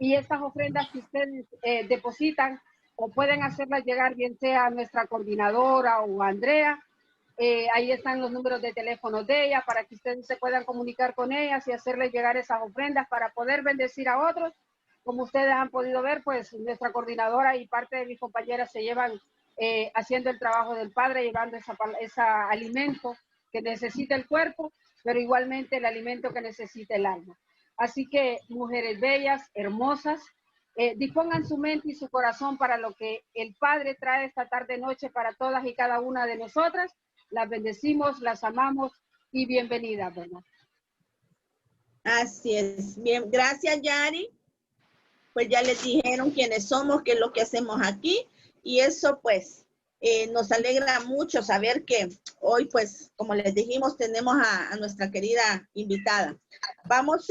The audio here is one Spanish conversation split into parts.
y estas ofrendas que ustedes depositan o pueden hacerlas llegar bien sea a nuestra coordinadora o a Andrea. Ahí están los números de teléfono de ella para que ustedes se puedan comunicar con ellas y hacerles llegar esas ofrendas para poder bendecir a otros. Como ustedes han podido ver, pues nuestra coordinadora y parte de mis compañeras se llevan haciendo el trabajo del Padre, llevando ese alimento que necesita el cuerpo, pero igualmente el alimento que necesita el alma. Así que, mujeres bellas, hermosas, dispongan su mente y su corazón para lo que el Padre trae esta tarde-noche para todas y cada una de nosotras. Las bendecimos, las amamos y bienvenidas, ¿verdad? Así es. Bien, gracias, Yari. Pues ya les dijeron quiénes somos, qué es lo que hacemos aquí, y eso pues nos alegra mucho saber que hoy pues como les dijimos tenemos a nuestra querida invitada. Vamos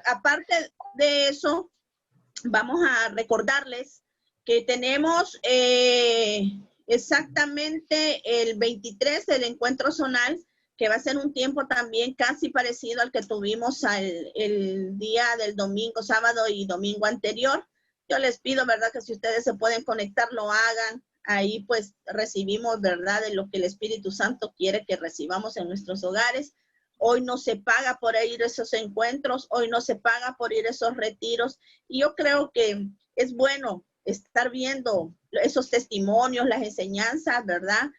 aparte de eso, vamos a recordarles que tenemos exactamente el 23 el encuentro zonal, que va a ser un tiempo también casi parecido al que tuvimos el día del domingo, sábado y domingo anterior. Yo les pido, ¿verdad?, que si ustedes se pueden conectar, lo hagan. Ahí pues recibimos, ¿verdad?, de lo que el Espíritu Santo quiere que recibamos en nuestros hogares. Hoy no se paga por ir a esos encuentros, hoy no se paga por ir a esos retiros. Y yo creo que es bueno estar viendo esos testimonios, las enseñanzas, ¿verdad?,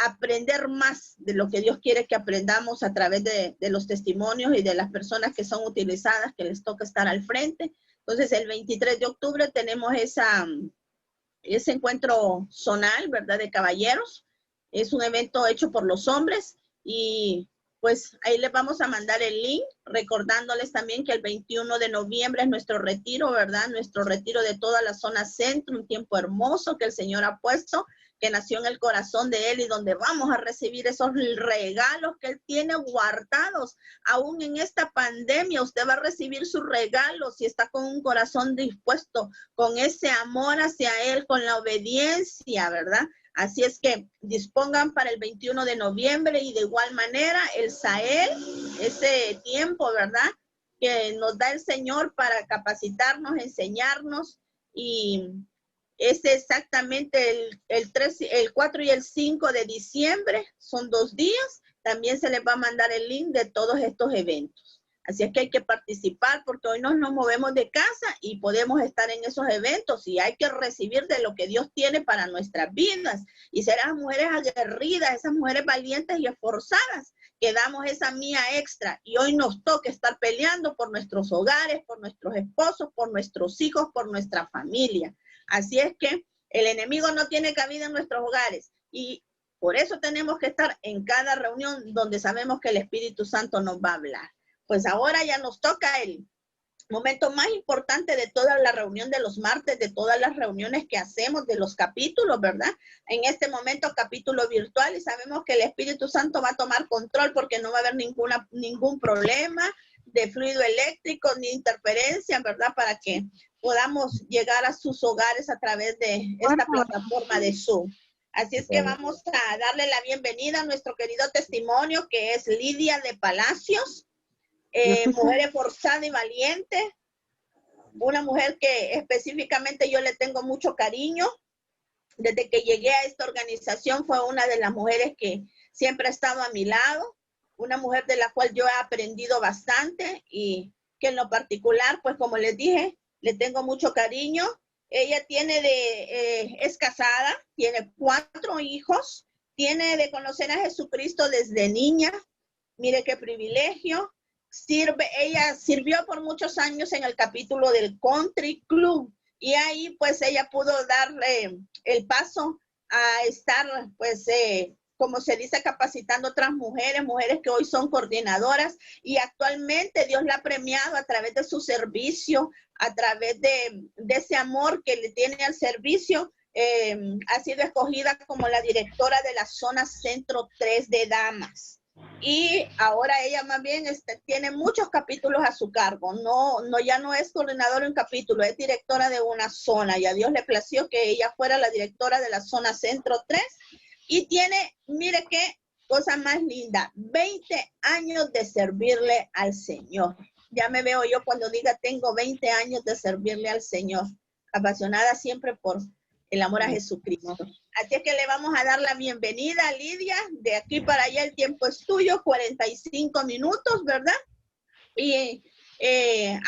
aprender más de lo que Dios quiere que aprendamos a través de los testimonios y de las personas que son utilizadas, que les toca estar al frente. Entonces, el 23 de octubre tenemos ese encuentro zonal, ¿verdad?, de caballeros. Es un evento hecho por los hombres y pues ahí les vamos a mandar el link, recordándoles también que el 21 de noviembre es nuestro retiro, ¿verdad? Nuestro retiro de toda la zona centro, un tiempo hermoso que el Señor ha puesto, que nació en el corazón de Él y donde vamos a recibir esos regalos que Él tiene guardados. Aún en esta pandemia usted va a recibir sus regalos si está con un corazón dispuesto, con ese amor hacia Él, con la obediencia, ¿verdad? Así es que dispongan para el 21 de noviembre y de igual manera el Sahel, ese tiempo, ¿verdad?, que nos da el Señor para capacitarnos, enseñarnos, y es exactamente el 4 y el 5 de diciembre, son 2 días. También se les va a mandar el link de todos estos eventos. Así es que hay que participar porque hoy nos movemos de casa y podemos estar en esos eventos y hay que recibir de lo que Dios tiene para nuestras vidas y ser esas mujeres aguerridas, esas mujeres valientes y esforzadas que damos esa mía extra. Y hoy nos toca estar peleando por nuestros hogares, por nuestros esposos, por nuestros hijos, por nuestra familia. Así es que el enemigo no tiene cabida en nuestros hogares y por eso tenemos que estar en cada reunión donde sabemos que el Espíritu Santo nos va a hablar. Pues ahora ya nos toca el momento más importante de toda la reunión de los martes, de todas las reuniones que hacemos, de los capítulos, ¿verdad? En este momento capítulo virtual y sabemos que el Espíritu Santo va a tomar control porque no va a haber ningún problema de fluido eléctrico ni interferencia, ¿verdad? Para que podamos llegar a sus hogares a través de esta plataforma de Zoom. Así es que vamos a darle la bienvenida a nuestro querido testimonio que es Lidia de Palacios. Mujer esforzada y valiente, una mujer que específicamente yo le tengo mucho cariño. Desde que llegué a esta organización fue una de las mujeres que siempre ha estado a mi lado, una mujer de la cual yo he aprendido bastante y que en lo particular, pues como les dije, le tengo mucho cariño. Ella es casada, tiene 4 hijos, tiene de conocer a Jesucristo desde niña. Mire qué privilegio. Ella sirvió por muchos años en el capítulo del Country Club y ahí pues ella pudo darle el paso a estar pues como se dice capacitando a otras mujeres que hoy son coordinadoras y actualmente Dios la ha premiado a través de su servicio, a través de ese amor que le tiene al servicio. Ha sido escogida como la directora de la zona Centro 3 de Damas. Y ahora ella más bien tiene muchos capítulos a su cargo. Ya no es coordinadora de un capítulo, es directora de una zona. Y a Dios le plació que ella fuera la directora de la zona Centro 3. Y tiene, mire qué cosa más linda, 20 años de servirle al Señor. Ya me veo yo cuando diga tengo 20 años de servirle al Señor, apasionada siempre por el amor a Jesucristo. Así es que le vamos a dar la bienvenida a Lidia. De aquí para allá el tiempo es tuyo, 45 minutos, ¿verdad? Y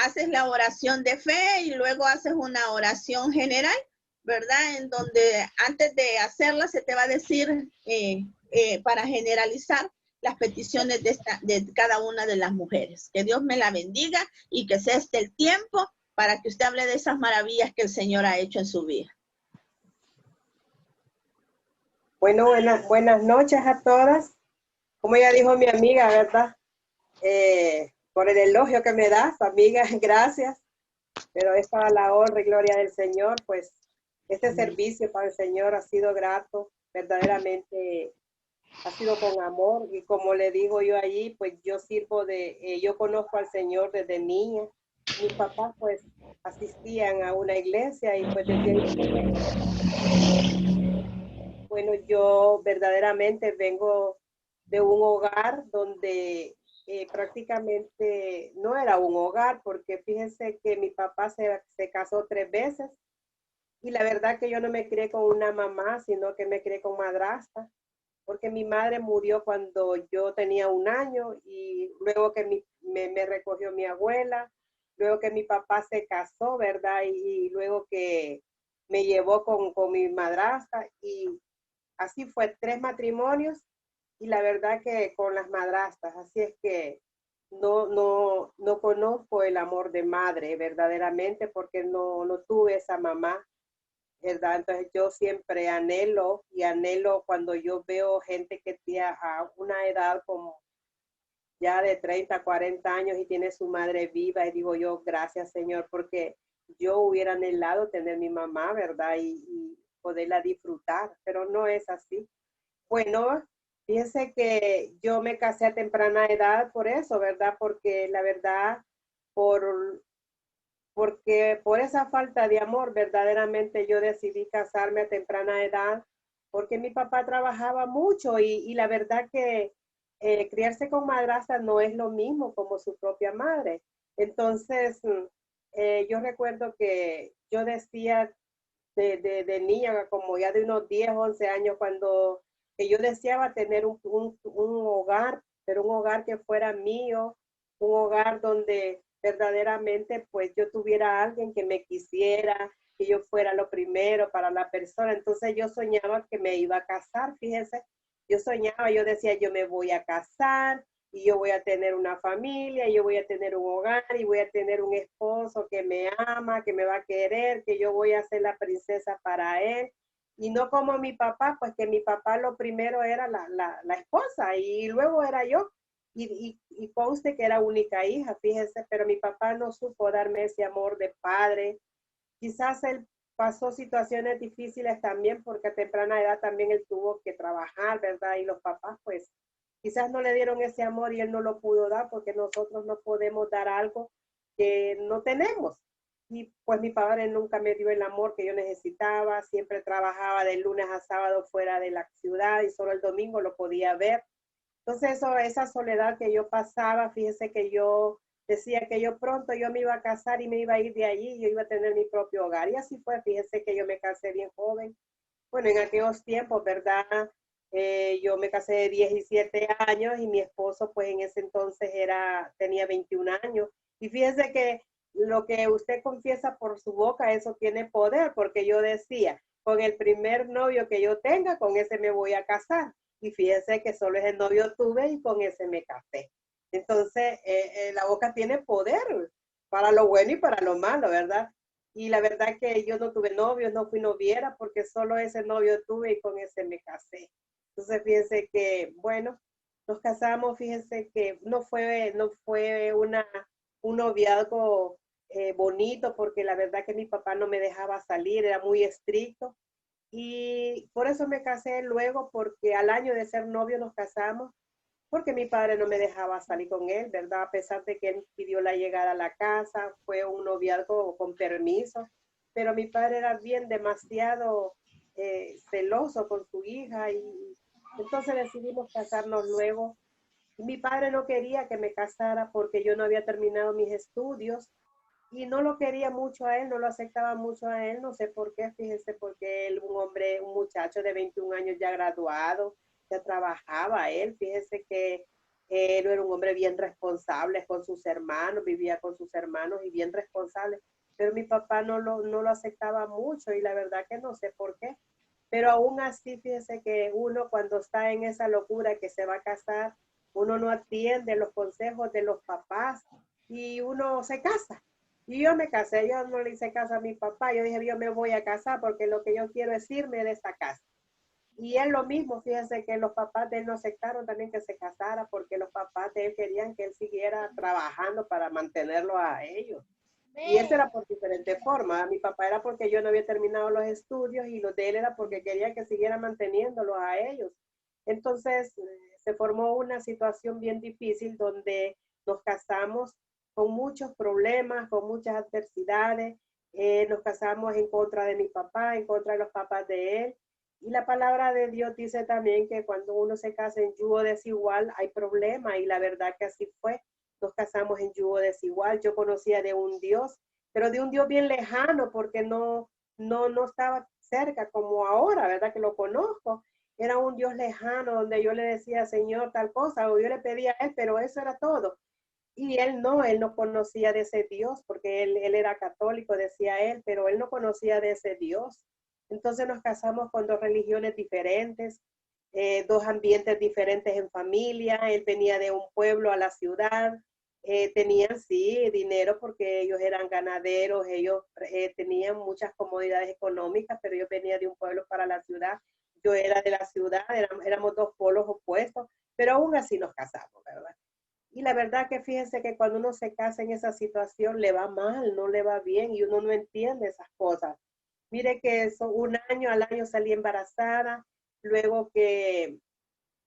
haces la oración de fe y luego haces una oración general, ¿verdad? En donde antes de hacerla se te va a decir para generalizar las peticiones de cada una de las mujeres. Que Dios me la bendiga y que sea este el tiempo para que usted hable de esas maravillas que el Señor ha hecho en su vida. Bueno, buenas noches a todas. Como ya dijo mi amiga, ¿verdad? Por el elogio que me das, amiga, gracias. Pero es para la honra y gloria del Señor, pues este servicio para el Señor ha sido grato, verdaderamente ha sido con amor. Y como le digo yo allí, pues yo yo conozco al Señor desde niña. Mis papás pues asistían a una iglesia y pues desde ahí, bueno, yo verdaderamente vengo de un hogar donde prácticamente no era un hogar, porque fíjense que mi papá se casó 3 veces y la verdad que yo no me crié con una mamá, sino que me crié con madrastra, porque mi madre murió cuando yo tenía 1 año y luego que me recogió mi abuela, luego que mi papá se casó, ¿verdad? Y luego que me llevó con mi madrastra y así fue 3 matrimonios y la verdad que con las madrastras, así es que no conozco el amor de madre verdaderamente porque no tuve esa mamá, ¿verdad? Entonces yo siempre anhelo y anhelo cuando yo veo gente que tiene a una edad como ya de 30, 40 años y tiene su madre viva y digo yo, gracias Señor, porque yo hubiera anhelado tener mi mamá, ¿verdad? Y poderla disfrutar, pero no es así. Bueno, fíjense que yo me casé a temprana edad por eso, ¿verdad? Porque la verdad, porque por esa falta de amor, verdaderamente yo decidí casarme a temprana edad, porque mi papá trabajaba mucho y la verdad que criarse con madrastra no es lo mismo como su propia madre. Entonces, yo recuerdo que yo decía de niña, como ya de unos 10, 11 años, cuando que yo deseaba tener un hogar, pero un hogar que fuera mío, un hogar donde verdaderamente pues yo tuviera a alguien que me quisiera, que yo fuera lo primero para la persona. Entonces yo soñaba que me iba a casar, fíjense, yo soñaba, yo decía, yo me voy a casar y yo voy a tener una familia, y yo voy a tener un hogar y voy a tener un esposo que me ama, que me va a querer, que yo voy a ser la princesa para él. Y no como mi papá, pues que mi papá lo primero era la esposa y luego era yo. Y conste que era única hija, fíjese, pero mi papá no supo darme ese amor de padre. Quizás él pasó situaciones difíciles también porque a temprana edad también él tuvo que trabajar, ¿verdad? Y los papás pues quizás no le dieron ese amor y él no lo pudo dar porque nosotros no podemos dar algo que no tenemos. Y pues mi padre nunca me dio el amor que yo necesitaba, siempre trabajaba de lunes a sábado fuera de la ciudad y solo el domingo lo podía ver. Entonces esa soledad que yo pasaba, fíjese que yo decía que yo pronto yo me iba a casar y me iba a ir de allí, yo iba a tener mi propio hogar. Y así fue, fíjese que yo me casé bien joven. Bueno, en aquellos tiempos, ¿verdad? Yo me casé de 17 años y mi esposo pues en ese entonces tenía 21 años. Y fíjese que lo que usted confiesa por su boca, eso tiene poder, porque yo decía, con el primer novio que yo tenga, con ese me voy a casar. Y fíjese que solo ese novio tuve y con ese me casé. Entonces, la boca tiene poder para lo bueno y para lo malo, ¿verdad? Y la verdad que yo no tuve novios, no fui noviera porque solo ese novio tuve y con ese me casé. Entonces, fíjense que, bueno, nos casamos, fíjense que no fue un noviazgo bonito porque la verdad que mi papá no me dejaba salir, era muy estricto. Y por eso me casé luego, porque al año de ser novio nos casamos, porque mi padre no me dejaba salir con él, ¿verdad? A pesar de que él pidió la llegada a la casa, fue un noviazgo con permiso, pero mi padre era bien demasiado celoso con su hija y entonces decidimos casarnos luego Y mi padre no quería que me casara porque yo no había terminado mis estudios y no lo quería mucho a él, no lo aceptaba mucho a él, no sé por qué, fíjense, porque él, un hombre, un muchacho de 21 años ya graduado, ya trabajaba él, fíjense que él era un hombre bien responsable con sus hermanos, vivía con sus hermanos y bien responsable, pero mi papá no lo aceptaba mucho y la verdad que no sé por qué. Pero aún así, fíjese que uno cuando está en esa locura que se va a casar, uno no atiende los consejos de los papás y uno se casa. Y yo me casé, yo no le hice caso a mi papá, yo dije, yo me voy a casar porque lo que yo quiero es irme de esta casa. Y él lo mismo, fíjense que los papás de él no aceptaron también que se casara porque los papás de él querían que él siguiera trabajando para mantenerlo a ellos. Y eso era por diferentes formas. Mi papá era porque yo no había terminado los estudios y los de él era porque quería que siguiera manteniéndolos a ellos. Entonces se formó una situación bien difícil donde nos casamos con muchos problemas, con muchas adversidades. Nos casamos en contra de mi papá, en contra de los papás de él. Y la palabra de Dios dice también que cuando uno se casa en yugo desigual hay problema y la verdad que así fue. Nos casamos en yugo desigual. Yo conocía de un Dios, pero de un Dios bien lejano porque no estaba cerca como ahora, ¿verdad? Que lo conozco. Era un Dios lejano donde yo le decía, Señor, tal cosa, o yo le pedía a él, pero eso era todo. Y él no conocía de ese Dios, porque él era católico, decía él, pero él no conocía de ese Dios. Entonces nos casamos con dos religiones diferentes, dos ambientes diferentes en familia. Él venía de un pueblo a la ciudad, tenían sí dinero porque ellos eran ganaderos, ellos tenían muchas comodidades económicas, pero yo venía de un pueblo para la ciudad. Yo era de la ciudad, éramos dos polos opuestos, pero aún así nos casamos, ¿verdad? Y la verdad que fíjense que cuando uno se casa en esa situación le va mal, no le va bien y uno no entiende esas cosas. Mire que eso, un año al año salí embarazada, luego que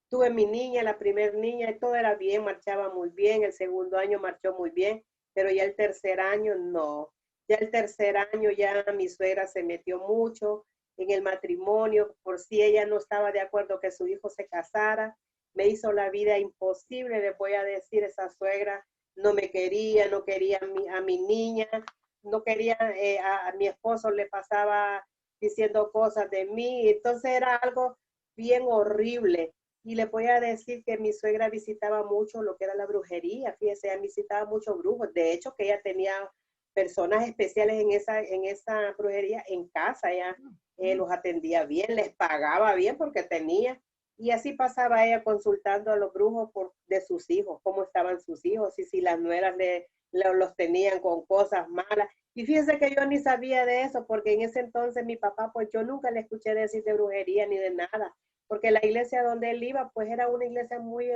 tuve mi niña, la primer niña, y todo era bien, marchaba muy bien, el segundo año marchó muy bien, pero ya el tercer año no. Ya el tercer año ya mi suegra se metió mucho en el matrimonio, por si ella no estaba de acuerdo que su hijo se casara, me hizo la vida imposible, les voy a decir, esa suegra no me quería, no quería a mi niña, no quería, a mi esposo le pasaba diciendo cosas de mí, entonces era algo bien horrible. Y le voy a decir que mi suegra visitaba mucho lo que era la brujería, fíjese, ella visitaba muchos brujos, de hecho que ella tenía personas especiales en esa brujería en casa, ella los atendía bien, les pagaba bien porque tenía, y así pasaba ella consultando a los brujos de sus hijos, cómo estaban sus hijos, y si las nueras los tenían con cosas malas. Y fíjense que yo ni sabía de eso, porque en ese entonces mi papá, pues yo nunca le escuché decir de brujería ni de nada, porque la iglesia donde él iba, pues era una iglesia muy,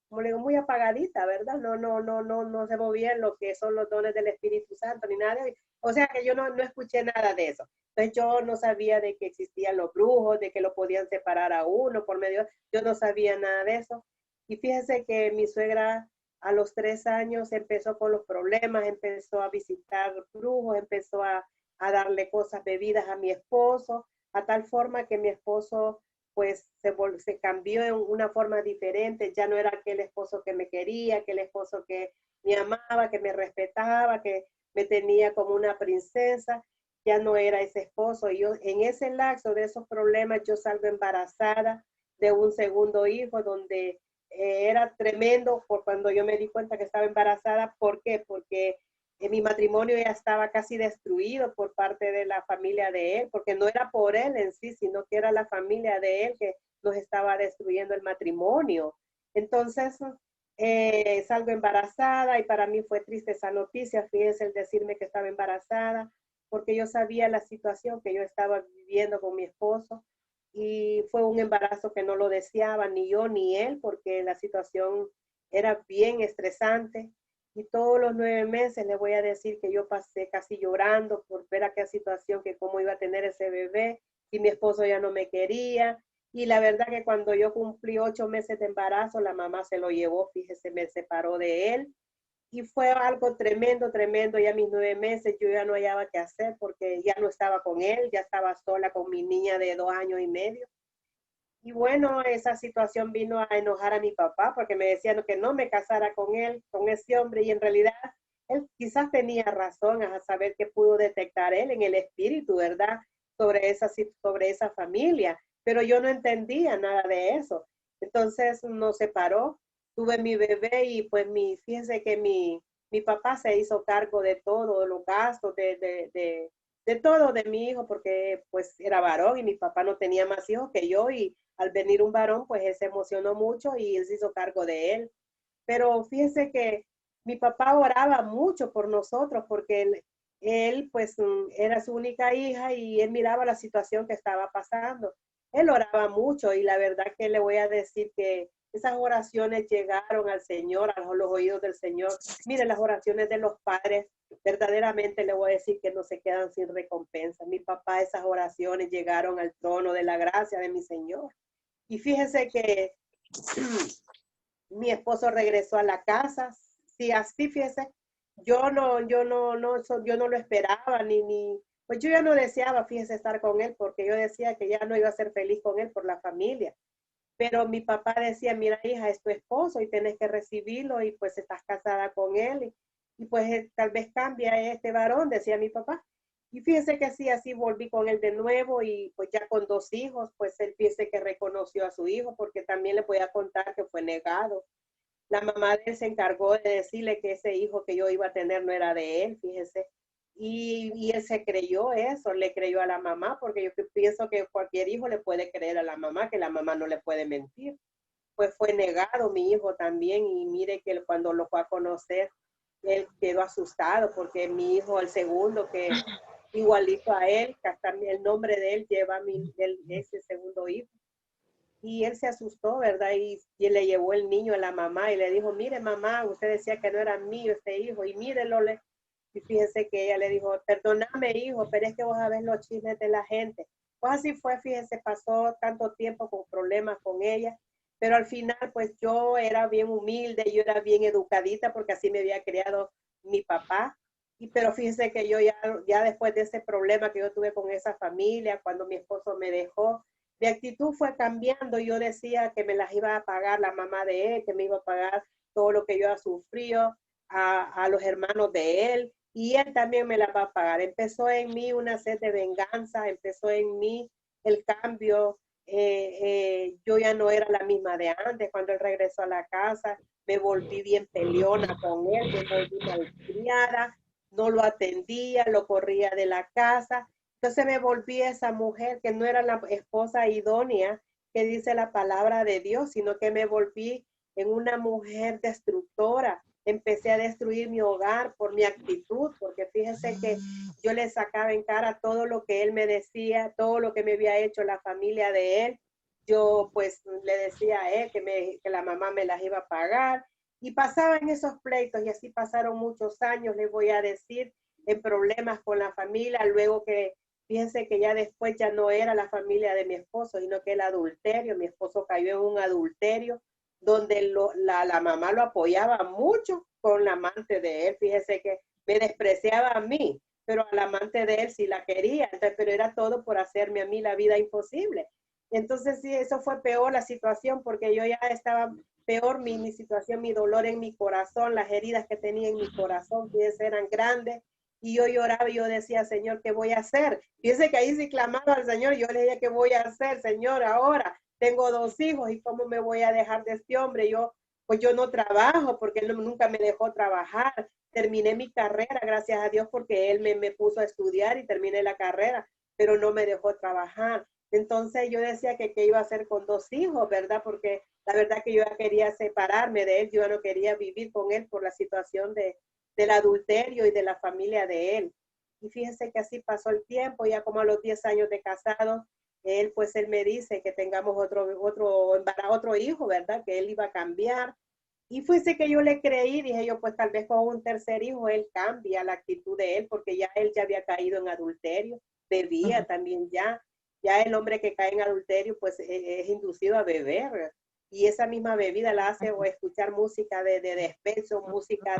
como le digo, muy apagadita, ¿verdad? No se movía en lo que son los dones del Espíritu Santo ni nada. O sea que yo no escuché nada de eso. Entonces yo no sabía de que existían los brujos, de que lo podían separar a uno por medio, yo no sabía nada de eso. Y fíjese que mi suegra a los 3 años empezó con los problemas, empezó a visitar brujos, empezó a darle cosas bebidas a mi esposo, a tal forma que mi esposo pues se cambió en una forma diferente, ya no era aquel esposo que me quería, aquel esposo que me amaba, que me respetaba, que me tenía como una princesa, ya no era ese esposo. Y yo en ese lapso de esos problemas yo salgo embarazada de un segundo hijo donde era tremendo por cuando yo me di cuenta que estaba embarazada. ¿Por qué? Porque mi matrimonio ya estaba casi destruido por parte de la familia de él, porque no era por él en sí, sino que era la familia de él que nos estaba destruyendo el matrimonio. Entonces, salgo embarazada y para mí fue triste esa noticia, fíjense el decirme que estaba embarazada, porque yo sabía la situación que yo estaba viviendo con mi esposo y fue un embarazo que no lo deseaba ni yo ni él, porque la situación era bien estresante. Y todos los 9 meses le voy a decir que yo pasé casi llorando por ver aquella situación, que cómo iba a tener ese bebé, y mi esposo ya no me quería. Y la verdad que cuando yo cumplí 8 meses de embarazo, la mamá se lo llevó, fíjese, me separó de él. Y fue algo tremendo, tremendo. Ya mis 9 meses yo ya no hallaba qué hacer porque ya no estaba con él, ya estaba sola con mi niña de 2 años y medio. Y bueno, esa situación vino a enojar a mi papá porque me decían que no me casara con él, con ese hombre, y en realidad él quizás tenía razón a saber que pudo detectar él en el espíritu, ¿verdad? Sobre esa familia, pero yo no entendía nada de eso. Entonces nos separó, tuve mi bebé y pues fíjense que mi papá se hizo cargo de todo, de los gastos, de todo de mi hijo, porque pues era varón y mi papá no tenía más hijos que yo, y al venir un varón, pues él se emocionó mucho y él se hizo cargo de él. Pero fíjense que mi papá oraba mucho por nosotros porque él pues era su única hija y él miraba la situación que estaba pasando. Él oraba mucho y la verdad que le voy a decir que esas oraciones llegaron al Señor, a los oídos del Señor. Miren, las oraciones de los padres, verdaderamente le voy a decir que no se quedan sin recompensa. Mi papá, esas oraciones llegaron al trono de la gracia de mi Señor. Y fíjese que mi esposo regresó a la casa. Sí, así, fíjese, yo no lo esperaba, pues yo ya no deseaba, fíjese, estar con él, porque yo decía que ya no iba a ser feliz con él por la familia. Pero mi papá decía, mira, hija, es tu esposo y tienes que recibirlo y pues estás casada con él y pues tal vez cambia este varón, decía mi papá. Y fíjese que sí, así volví con él de nuevo y pues ya con 2 hijos, pues él fíjese que reconoció a su hijo porque también le voy a contar que fue negado. La mamá de él se encargó de decirle que ese hijo que yo iba a tener no era de él, fíjese. Y él se creyó eso, le creyó a la mamá, porque yo pienso que cualquier hijo le puede creer a la mamá, que la mamá no le puede mentir. Pues fue negado mi hijo también y mire que cuando lo fue a conocer, él quedó asustado porque mi hijo, el segundo, que igualito a él, que hasta el nombre de él lleva ese segundo hijo. Y él se asustó, ¿verdad? Y le llevó el niño a la mamá y le dijo, mire mamá, usted decía que no era mío este hijo y mírelo. Y fíjese que ella le dijo, perdóname hijo, pero es que vos sabés los chismes de la gente. Pues así fue, fíjese, pasó tanto tiempo con problemas con ella, pero al final pues yo era bien humilde, yo era bien educadita porque así me había criado mi papá. Pero fíjese que yo ya después de ese problema que yo tuve con esa familia, cuando mi esposo me dejó, mi actitud fue cambiando. Yo decía que me las iba a pagar la mamá de él, que me iba a pagar todo lo que yo había sufrido, a los hermanos de él, y él también me la va a pagar. Empezó en mí una sed de venganza, empezó en mí el cambio. Yo ya no era la misma de antes. Cuando él regresó a la casa, me volví bien peleona con él, me volví malcriada, no lo atendía, lo corría de la casa. Entonces me volví esa mujer que no era la esposa idónea que dice la palabra de Dios, sino que me volví en una mujer destructora. Empecé a destruir mi hogar por mi actitud, porque fíjese que yo le sacaba en cara todo lo que él me decía, todo lo que me había hecho la familia de él. Yo pues le decía a él que la mamá me las iba a pagar y pasaban esos pleitos y así pasaron muchos años, les voy a decir, en problemas con la familia, luego que fíjense que ya después ya no era la familia de mi esposo, sino que el adulterio. Mi esposo cayó en un adulterio donde la mamá lo apoyaba mucho con la amante de él. Fíjese que me despreciaba a mí, pero al amante de él sí la quería. Entonces, pero era todo por hacerme a mí la vida imposible. Entonces sí, eso fue peor la situación porque yo ya estaba peor mi situación, mi dolor en mi corazón, las heridas que tenía en mi corazón, fíjese, eran grandes. Y yo lloraba y yo decía, Señor, ¿qué voy a hacer? Fíjese que ahí sí clamaba al Señor. Yo le decía, ¿qué voy a hacer, Señor, ahora? Tengo 2 hijos y ¿cómo me voy a dejar de este hombre? Pues yo no trabajo porque él nunca me dejó trabajar. Terminé mi carrera, gracias a Dios, porque él me puso a estudiar y terminé la carrera, pero no me dejó trabajar. Entonces yo decía que qué iba a hacer con 2 hijos, ¿verdad? Porque la verdad que yo ya quería separarme de él, yo ya no quería vivir con él por la situación del adulterio y de la familia de él. Y fíjense que así pasó el tiempo, ya como a los 10 años de casado, él me dice que tengamos otro hijo, ¿verdad? Que él iba a cambiar. Y fíjese que yo le creí, dije yo, pues tal vez con un tercer hijo él cambia la actitud de él, porque ya él ya había caído en adulterio, bebía también ya. Ya el hombre que cae en adulterio, pues es inducido a beber. Y esa misma bebida la hace o escuchar música de despecho, música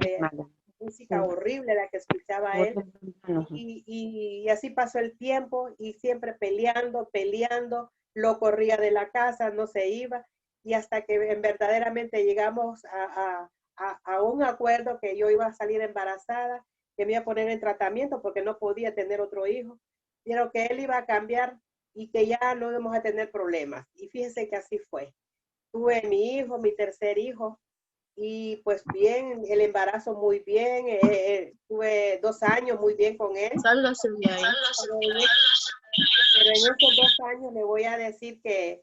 música horrible la que escuchaba él. Y así pasó el tiempo y siempre peleando, lo corría de la casa, no se iba. Y hasta que verdaderamente llegamos a un acuerdo que yo iba a salir embarazada, que me iba a poner en tratamiento porque no podía tener otro hijo, pero que él iba a cambiar y que ya no íbamos a tener problemas. Y fíjense que así fue. Tuve mi hijo, mi tercer hijo, y pues bien, el embarazo muy bien, tuve 2 años muy bien con él. Pero en esos 2 años le voy a decir que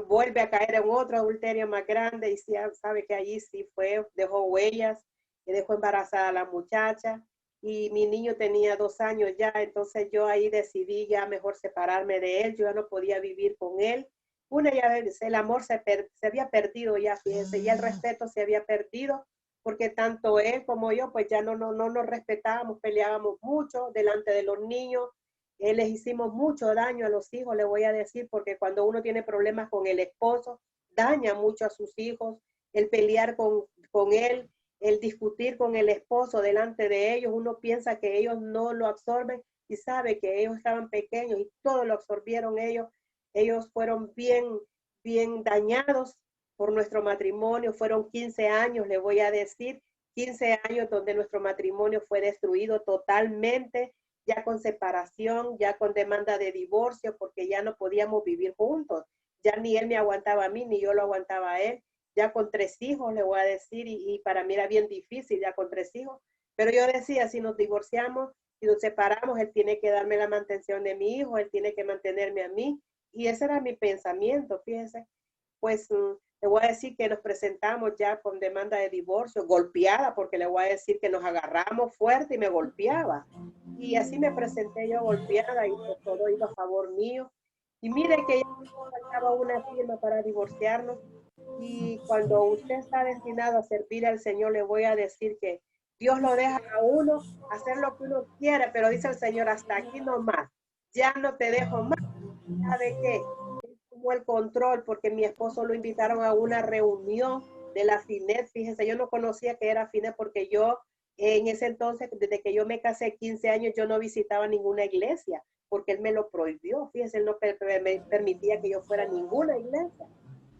vuelve a caer en otro adulterio más grande y sabe que allí sí fue, dejó huellas, dejó embarazada a la muchacha y mi niño tenía 2 años ya, entonces yo ahí decidí ya mejor separarme de él, yo ya no podía vivir con él. Ya el amor se había perdido ya, fíjense, ya el respeto se había perdido porque tanto él como yo pues ya no nos respetábamos, peleábamos mucho delante de los niños. Les hicimos mucho daño a los hijos, le voy a decir, porque cuando uno tiene problemas con el esposo, daña mucho a sus hijos, el pelear con él, el discutir con el esposo delante de ellos, uno piensa que ellos no lo absorben y sabe que ellos estaban pequeños y todo lo absorbieron ellos fueron bien dañados por nuestro matrimonio, fueron 15 años, le voy a decir, 15 años donde nuestro matrimonio fue destruido totalmente, ya con separación, ya con demanda de divorcio, porque ya no podíamos vivir juntos. Ya ni él me aguantaba a mí, ni yo lo aguantaba a él. Ya con 3 hijos, le voy a decir, y para mí era bien difícil ya con 3 hijos. Pero yo decía, si nos divorciamos, si nos separamos, él tiene que darme la mantención de mi hijo, él tiene que mantenerme a mí. Y ese era mi pensamiento, fíjense. Pues le voy a decir que nos presentamos ya con demanda de divorcio, golpeada, porque le voy a decir que nos agarramos fuerte y me golpeaba. Y así me presenté yo golpeada y pues todo iba a favor mío. Y mire que ya faltaba una firma para divorciarnos. Y cuando usted está destinado a servir al Señor, le voy a decir que Dios lo deja a uno hacer lo que uno quiere, pero dice el Señor, hasta aquí nomás, ya no te dejo más. ¿Sabe qué? Tuvo el control porque mi esposo lo invitaron a una reunión de la FINET. Fíjense, yo no conocía que era FINET porque yo en ese entonces, desde que yo me casé 15 años, yo no visitaba ninguna iglesia porque él me lo prohibió. Fíjense, él no me permitía que yo fuera a ninguna iglesia.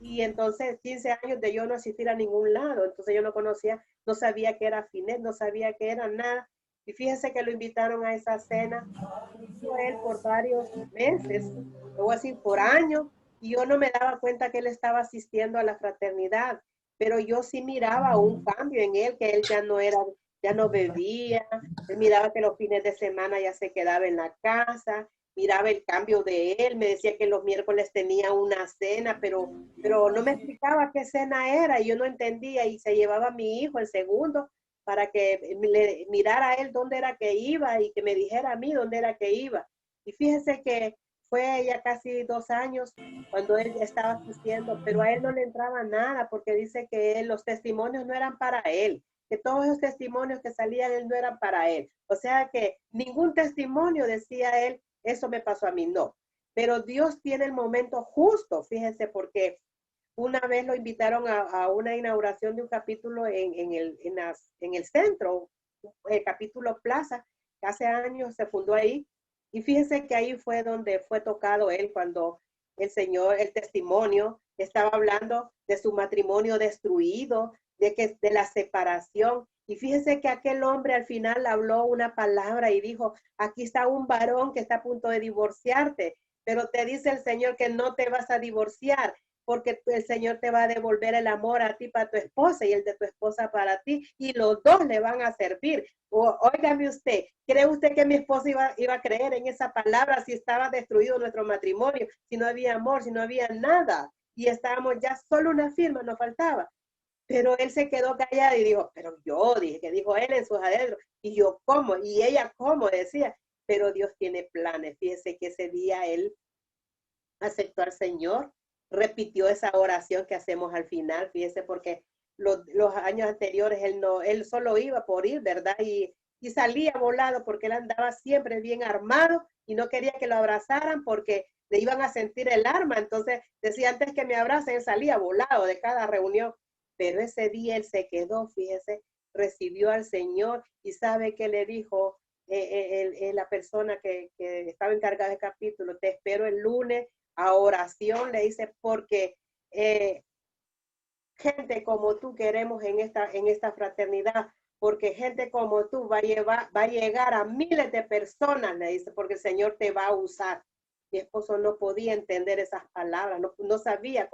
Y entonces 15 años de yo no asistir a ningún lado. Entonces yo no conocía, no sabía que era FINET, no sabía que era nada. Y fíjense que lo invitaron a esa cena. Fue él por varios meses, luego así por años, y yo no me daba cuenta que él estaba asistiendo a la fraternidad, pero yo sí miraba un cambio en él, que él ya no bebía, él miraba que los fines de semana ya se quedaba en la casa, miraba el cambio de él, me decía que los miércoles tenía una cena, pero no me explicaba qué cena era y yo no entendía y se llevaba a mi hijo, el segundo, para que le mirara a él dónde era que iba y que me dijera a mí dónde era que iba. Y fíjese que fue ya casi 2 años cuando él estaba asistiendo, pero a él no le entraba nada porque dice que los testimonios no eran para él, que todos esos testimonios que salían él no eran para él. O sea que ningún testimonio decía él, eso me pasó a mí, no. Pero Dios tiene el momento justo, fíjense, porque una vez lo invitaron a una inauguración de un capítulo en el centro, el capítulo Plaza, que hace años se fundó ahí. Y fíjense que ahí fue donde fue tocado él cuando el Señor, el testimonio, estaba hablando de su matrimonio destruido, de la separación. Y fíjense que aquel hombre al final habló una palabra y dijo, aquí está un varón que está a punto de divorciarte, pero te dice el Señor que no te vas a divorciar, porque el Señor te va a devolver el amor a ti para tu esposa y el de tu esposa para ti, y los dos le van a servir. Óigame usted, ¿cree usted que mi esposa iba a creer en esa palabra si estaba destruido nuestro matrimonio, si no había amor, si no había nada? Y estábamos ya solo una firma, nos faltaba. Pero él se quedó callado y dijo, pero yo dije, que dijo él en sus adentros, y yo, ¿cómo? Y ella, ¿cómo? Decía, pero Dios tiene planes. Fíjese que ese día él aceptó al Señor, repitió esa oración que hacemos al final, fíjese, porque los años anteriores él solo iba por ir, ¿verdad? Y salía volado porque él andaba siempre bien armado y no quería que lo abrazaran porque le iban a sentir el arma. Entonces decía, antes que me abracen, él salía volado de cada reunión. Pero ese día él se quedó, fíjese, recibió al Señor y sabe que le dijo la persona que estaba encargada del capítulo, te espero el lunes a oración, le dice, porque gente como tú queremos en esta fraternidad, porque gente como tú va a llegar a miles de personas, le dice, porque el Señor te va a usar. Mi esposo no podía entender esas palabras, no sabía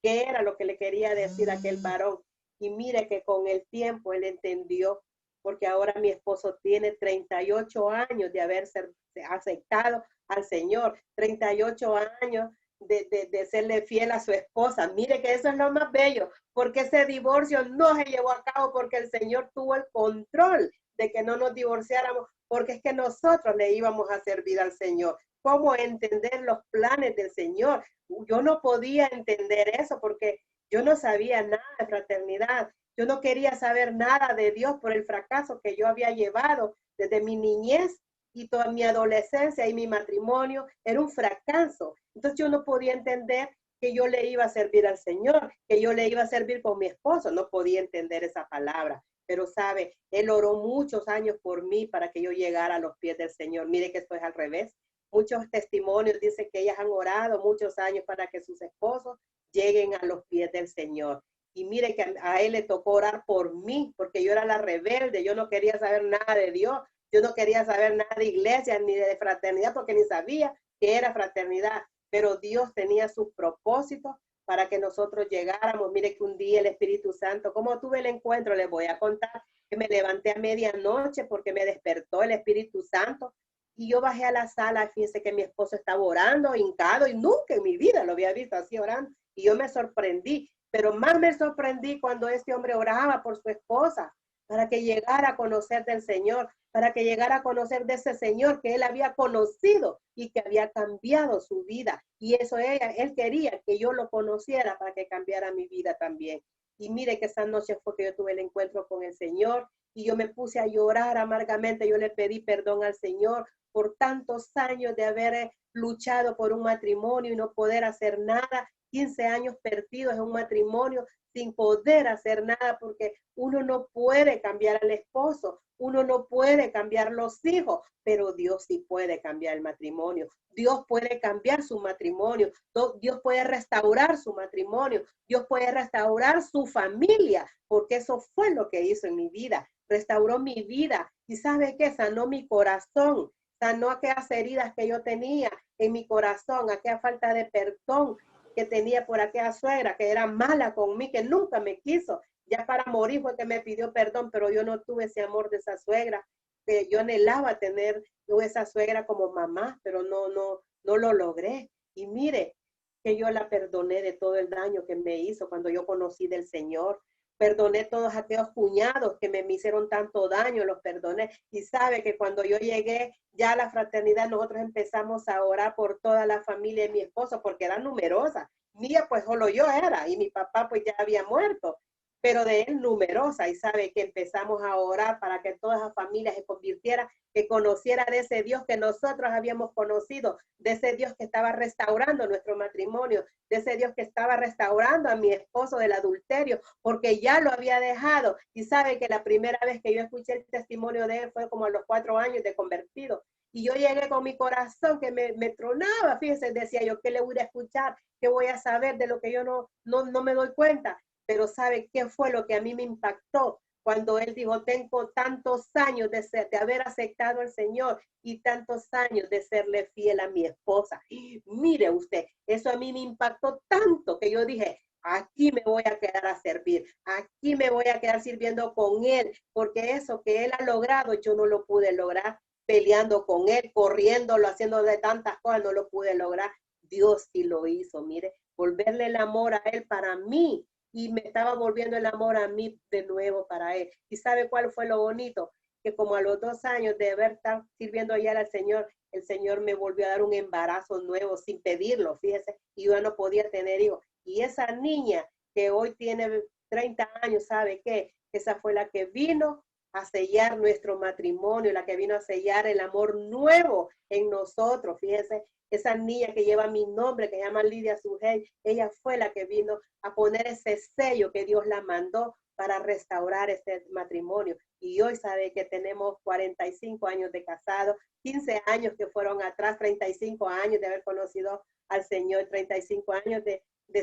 qué era lo que le quería decir a aquel varón. Y mire que con el tiempo él entendió, porque ahora mi esposo tiene 38 años de haberse aceptado al Señor, 38 años de serle fiel a su esposa. Mire que eso es lo más bello, porque ese divorcio no se llevó a cabo porque el Señor tuvo el control de que no nos divorciáramos, porque es que nosotros le íbamos a servir al Señor. ¿Cómo entender los planes del Señor? Yo no podía entender eso porque yo no sabía nada de fraternidad. Yo no quería saber nada de Dios por el fracaso que yo había llevado desde mi niñez y toda mi adolescencia y mi matrimonio era un fracaso. Entonces yo no podía entender que yo le iba a servir al Señor, que yo le iba a servir con mi esposo. No podía entender esa palabra. Pero sabe, él oró muchos años por mí para que yo llegara a los pies del Señor. Mire que esto es al revés. Muchos testimonios dicen que ellas han orado muchos años para que sus esposos lleguen a los pies del Señor. Y mire que a él le tocó orar por mí, porque yo era la rebelde, yo no quería saber nada de Dios, yo no quería saber nada de iglesia, ni de fraternidad, porque ni sabía que era fraternidad, pero Dios tenía sus propósitos para que nosotros llegáramos. Mire que un día el Espíritu Santo, como tuve el encuentro, les voy a contar que me levanté a medianoche porque me despertó el Espíritu Santo y yo bajé a la sala, fíjense que mi esposo estaba orando, hincado, y nunca en mi vida lo había visto así orando, y yo me sorprendí. Pero más me sorprendí cuando este hombre oraba por su esposa, para que llegara a conocer del Señor, para que llegara a conocer de ese Señor que él había conocido y que había cambiado su vida. Y eso él quería que yo lo conociera para que cambiara mi vida también. Y mire que esa noche fue que yo tuve el encuentro con el Señor y yo me puse a llorar amargamente. Yo le pedí perdón al Señor por tantos años de haber luchado por un matrimonio y no poder hacer nada. 15 años perdidos en un matrimonio sin poder hacer nada, porque uno no puede cambiar al esposo, uno no puede cambiar los hijos, pero Dios sí puede cambiar el matrimonio. Dios puede cambiar su matrimonio, Dios puede restaurar su matrimonio, Dios puede restaurar su familia, porque eso fue lo que hizo en mi vida. Restauró mi vida y ¿sabe qué? Sanó mi corazón, sanó aquellas heridas que yo tenía en mi corazón, aquella falta de perdón que tenía por aquella suegra, que era mala conmigo, que nunca me quiso. Ya para morir fue que me pidió perdón, pero yo no tuve ese amor de esa suegra, que yo anhelaba tener esa suegra como mamá, pero no lo logré. Y mire, que yo la perdoné de todo el daño que me hizo cuando yo conocí del Señor. Perdoné todos aquellos cuñados que me hicieron tanto daño, los perdoné. Y sabe que cuando yo llegué ya a la fraternidad, nosotros empezamos a orar por toda la familia de mi esposo, porque era numerosa. Mía, pues solo yo era, y mi papá pues ya había muerto, pero de él numerosa. Y sabe que empezamos a orar para que toda esa familia se convirtiera, que conociera de ese Dios que nosotros habíamos conocido, de ese Dios que estaba restaurando nuestro matrimonio, de ese Dios que estaba restaurando a mi esposo del adulterio, porque ya lo había dejado. Y sabe que la primera vez que yo escuché el testimonio de él fue como a los 4 años de convertido. Y yo llegué con mi corazón que me tronaba, fíjense, decía yo, ¿qué le voy a escuchar? ¿Qué voy a saber de lo que yo no me doy cuenta? Pero ¿sabe qué fue lo que a mí me impactó? Cuando él dijo, tengo tantos años de haber aceptado al Señor y tantos años de serle fiel a mi esposa. Mire usted, eso a mí me impactó tanto que yo dije, aquí me voy a quedar a servir, aquí me voy a quedar sirviendo con él, porque eso que él ha logrado, yo no lo pude lograr peleando con él, corriéndolo, haciendo de tantas cosas, no lo pude lograr. Dios sí lo hizo, mire, volverle el amor a él para mí, y me estaba volviendo el amor a mí de nuevo para él. ¿Y sabe cuál fue lo bonito? Que como a los 2 años de haber estado sirviendo ya al Señor, el Señor me volvió a dar un embarazo nuevo sin pedirlo, fíjese, y yo ya no podía tener hijos. Y esa niña que hoy tiene 30 años, ¿sabe qué? Esa fue la que vino a sellar nuestro matrimonio, la que vino a sellar el amor nuevo en nosotros, fíjese. Esa niña que lleva mi nombre, que se llama Lidia Sujei, ella fue la que vino a poner ese sello que Dios la mandó, para restaurar este matrimonio. Y hoy sabe que tenemos 45 años de casado, 15 años que fueron atrás, 35 años de haber conocido al Señor, 35 años de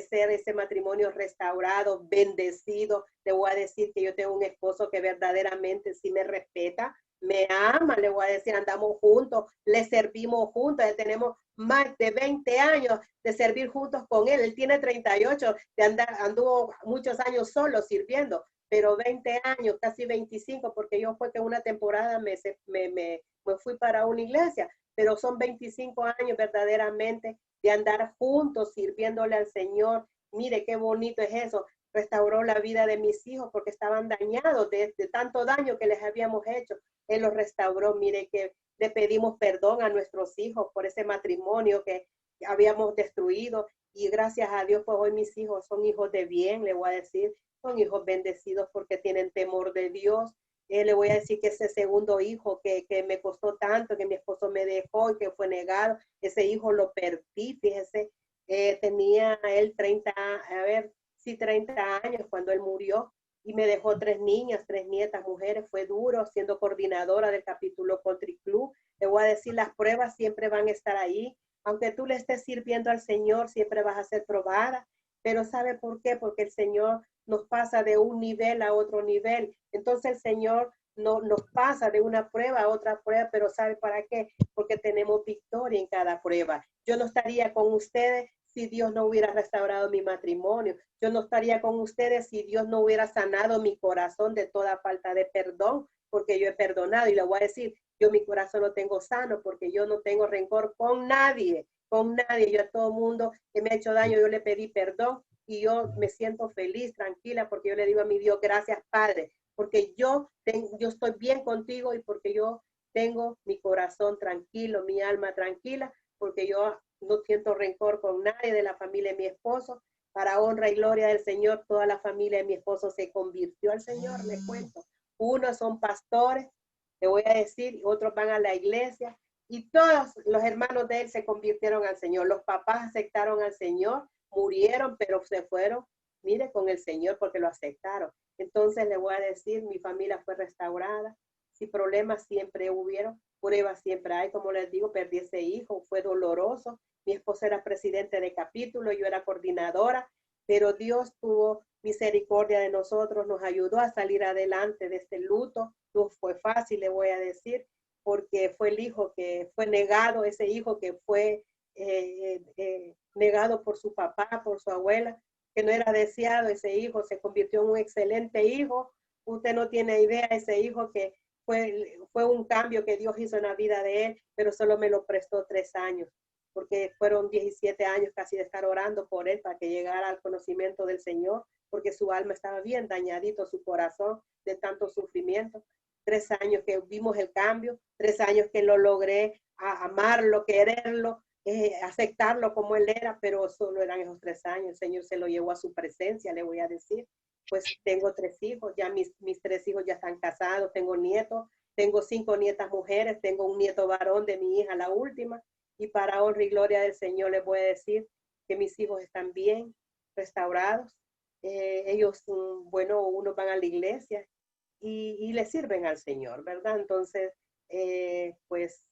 ser ese matrimonio restaurado, bendecido. Le voy a decir que yo tengo un esposo que verdaderamente sí me respeta, me ama, le voy a decir, andamos juntos, le servimos juntos, ya tenemos más de 20 años de servir juntos con él. Él tiene 38, anduvo muchos años solo sirviendo, pero 20 años, casi 25, porque yo fue que una temporada me fui para una iglesia, pero son 25 años verdaderamente de andar juntos sirviéndole al Señor. Mire qué bonito es eso. Restauró la vida de mis hijos porque estaban dañados de tanto daño que les habíamos hecho. Él los restauró. Mire que le pedimos perdón a nuestros hijos por ese matrimonio que habíamos destruido. Y gracias a Dios, pues hoy mis hijos son hijos de bien, le voy a decir. Son hijos bendecidos porque tienen temor de Dios. Le voy a decir que ese segundo hijo que me costó tanto, que mi esposo me dejó y que fue negado, ese hijo lo perdí, fíjese. Tenía él 30 años cuando él murió y me dejó 3 niñas, 3 nietas, mujeres. Fue duro siendo coordinadora del capítulo Country Club. Le voy a decir, las pruebas siempre van a estar ahí. Aunque tú le estés sirviendo al Señor, siempre vas a ser probada. Pero ¿sabe por qué? Porque el Señor nos pasa de un nivel a otro nivel. Entonces el Señor nos pasa de una prueba a otra prueba, pero ¿sabe para qué? Porque tenemos victoria en cada prueba. Yo no estaría con ustedes si Dios no hubiera restaurado mi matrimonio. Yo no estaría con ustedes si Dios no hubiera sanado mi corazón de toda falta de perdón, porque yo he perdonado. Y le voy a decir, yo mi corazón lo tengo sano porque yo no tengo rencor con nadie, con nadie. Yo a todo mundo que me ha hecho daño, yo le pedí perdón y yo me siento feliz, tranquila, porque yo le digo a mi Dios, gracias Padre, porque yo estoy bien contigo y porque yo tengo mi corazón tranquilo, mi alma tranquila, porque yo no siento rencor con nadie de la familia de mi esposo. Para honra y gloria del Señor, toda la familia de mi esposo se convirtió al Señor, les cuento. Unos son pastores, le voy a decir, otros van a la iglesia, y todos los hermanos de él se convirtieron al Señor. Los papás aceptaron al Señor, murieron, pero se fueron, mire, con el Señor porque lo aceptaron. Entonces le voy a decir, mi familia fue restaurada. Si problemas siempre hubieron, pruebas siempre hay. Como les digo, perdí ese hijo, fue doloroso. Mi esposo era presidente de capítulo, yo era coordinadora, pero Dios tuvo misericordia de nosotros, nos ayudó a salir adelante de este luto. No fue fácil, le voy a decir, porque fue el hijo que fue negado, ese hijo que fue negado por su papá, por su abuela, que no era deseado. Ese hijo se convirtió en un excelente hijo. Usted no tiene idea, ese hijo que fue un cambio que Dios hizo en la vida de él, pero solo me lo prestó 3 años, porque fueron 17 años casi de estar orando por él para que llegara al conocimiento del Señor, porque su alma estaba bien dañadito, su corazón, de tanto sufrimiento. 3 años que vimos el cambio, 3 años que lo logré amarlo, quererlo, aceptarlo como él era, pero solo eran esos 3 años. El Señor se lo llevó a su presencia, le voy a decir. Pues tengo 3 hijos, ya mis 3 hijos ya están casados, tengo nietos, tengo 5 nietas mujeres, tengo un nieto varón de mi hija, la última, y para honra y gloria del Señor les voy a decir que mis hijos están bien restaurados. Ellos, bueno, unos van a la iglesia y le sirven al Señor, ¿verdad? Entonces, pues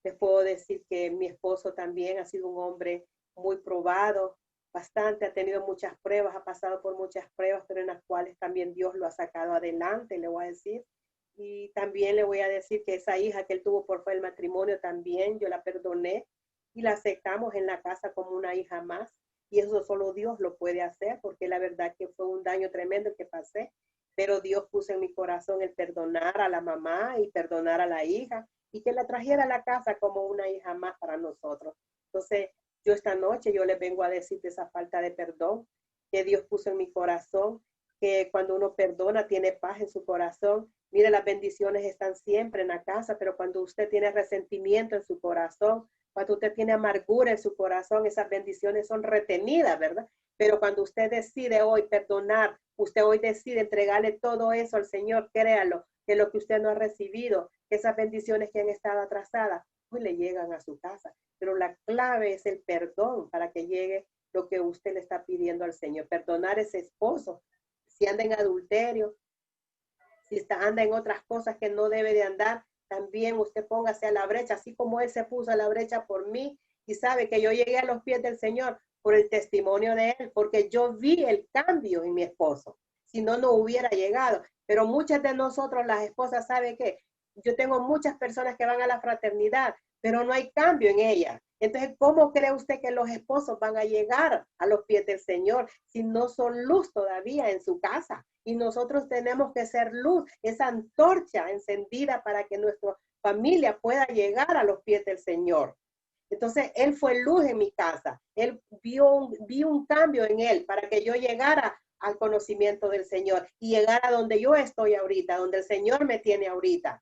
les puedo decir que mi esposo también ha sido un hombre muy probado, bastante, ha tenido muchas pruebas, ha pasado por muchas pruebas, pero en las cuales también Dios lo ha sacado adelante, le voy a decir. Y también le voy a decir que esa hija que él tuvo por fuera del matrimonio también, yo la perdoné y la aceptamos en la casa como una hija más. Y eso solo Dios lo puede hacer, porque la verdad que fue un daño tremendo que pasé. Pero Dios puso en mi corazón el perdonar a la mamá y perdonar a la hija y que la trajera a la casa como una hija más para nosotros. Entonces, yo esta noche yo les vengo a decir de esa falta de perdón que Dios puso en mi corazón, que cuando uno perdona tiene paz en su corazón. Mire, las bendiciones están siempre en la casa, pero cuando usted tiene resentimiento en su corazón, cuando usted tiene amargura en su corazón, esas bendiciones son retenidas, ¿verdad? Pero cuando usted decide hoy perdonar, usted hoy decide entregarle todo eso al Señor, créalo, que lo que usted no ha recibido, esas bendiciones que han estado atrasadas, hoy le llegan a su casa. Pero la clave es el perdón para que llegue lo que usted le está pidiendo al Señor. Perdonar a ese esposo, si anda en adulterio, si anda en otras cosas que no debe de andar, también usted póngase a la brecha, así como Él se puso a la brecha por mí, y sabe que yo llegué a los pies del Señor por el testimonio de Él, porque yo vi el cambio en mi esposo. Si no, no hubiera llegado. Pero muchas de nosotros, las esposas, saben que yo tengo muchas personas que van a la fraternidad, pero no hay cambio en ellas. Entonces, ¿cómo cree usted que los esposos van a llegar a los pies del Señor si no son luz todavía en su casa? Y nosotros tenemos que ser luz, esa antorcha encendida para que nuestra familia pueda llegar a los pies del Señor. Entonces, Él fue luz en mi casa. Él vi un cambio en Él para que yo llegara al conocimiento del Señor y llegara donde yo estoy ahorita, donde el Señor me tiene ahorita.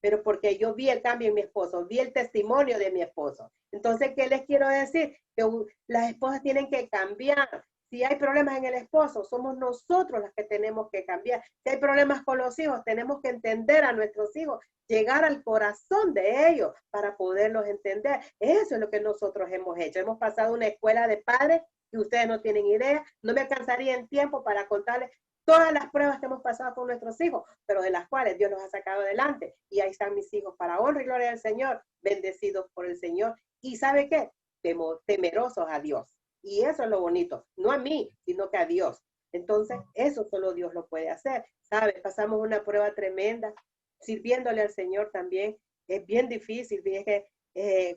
Pero porque yo vi el cambio en mi esposo, vi el testimonio de mi esposo. Entonces, ¿qué les quiero decir? Que las esposas tienen que cambiar. Si hay problemas en el esposo, somos nosotros las que tenemos que cambiar. Si hay problemas con los hijos, tenemos que entender a nuestros hijos, llegar al corazón de ellos para poderlos entender. Eso es lo que nosotros hemos hecho. Hemos pasado una escuela de padres y ustedes no tienen idea. No me alcanzaría en tiempo para contarles todas las pruebas que hemos pasado con nuestros hijos, pero de las cuales Dios los ha sacado adelante. Y ahí están mis hijos para honra y gloria del Señor, bendecidos por el Señor. ¿Y sabe qué? Temerosos a Dios. Y eso es lo bonito, no a mí, sino que a Dios. Entonces, eso solo Dios lo puede hacer. ¿Sabe? Pasamos una prueba tremenda, sirviéndole al Señor también. Es bien difícil. Fíjese,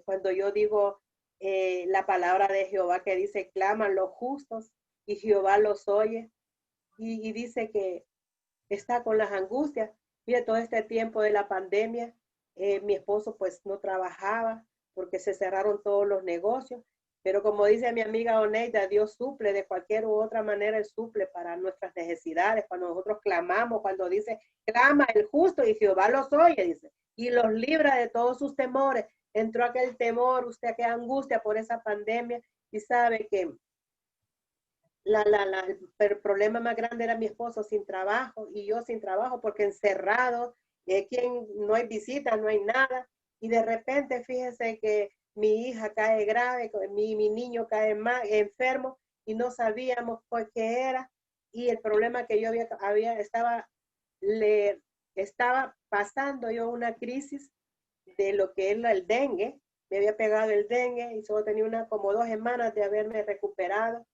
cuando yo digo la palabra de Jehová que dice, claman los justos y Jehová los oye. Y dice que está con las angustias. Mire, todo este tiempo de la pandemia, mi esposo pues no trabajaba porque se cerraron todos los negocios. Pero como dice mi amiga Oneida, Dios suple de cualquier u otra manera, Él suple para nuestras necesidades. Cuando nosotros clamamos, cuando dice, clama el justo y Jehová los oye, dice, y los libra de todos sus temores. Entró aquel temor, usted aquella angustia por esa pandemia y sabe que el problema más grande era mi esposo sin trabajo y yo sin trabajo porque encerrado, no hay visita, no hay nada. Y de repente, fíjese que mi hija cae grave, mi niño cae enfermo y no sabíamos por qué era. Y el problema que yo estaba pasando yo una crisis de lo que es el dengue. Me había pegado el dengue y solo tenía como 2 semanas de haberme recuperado.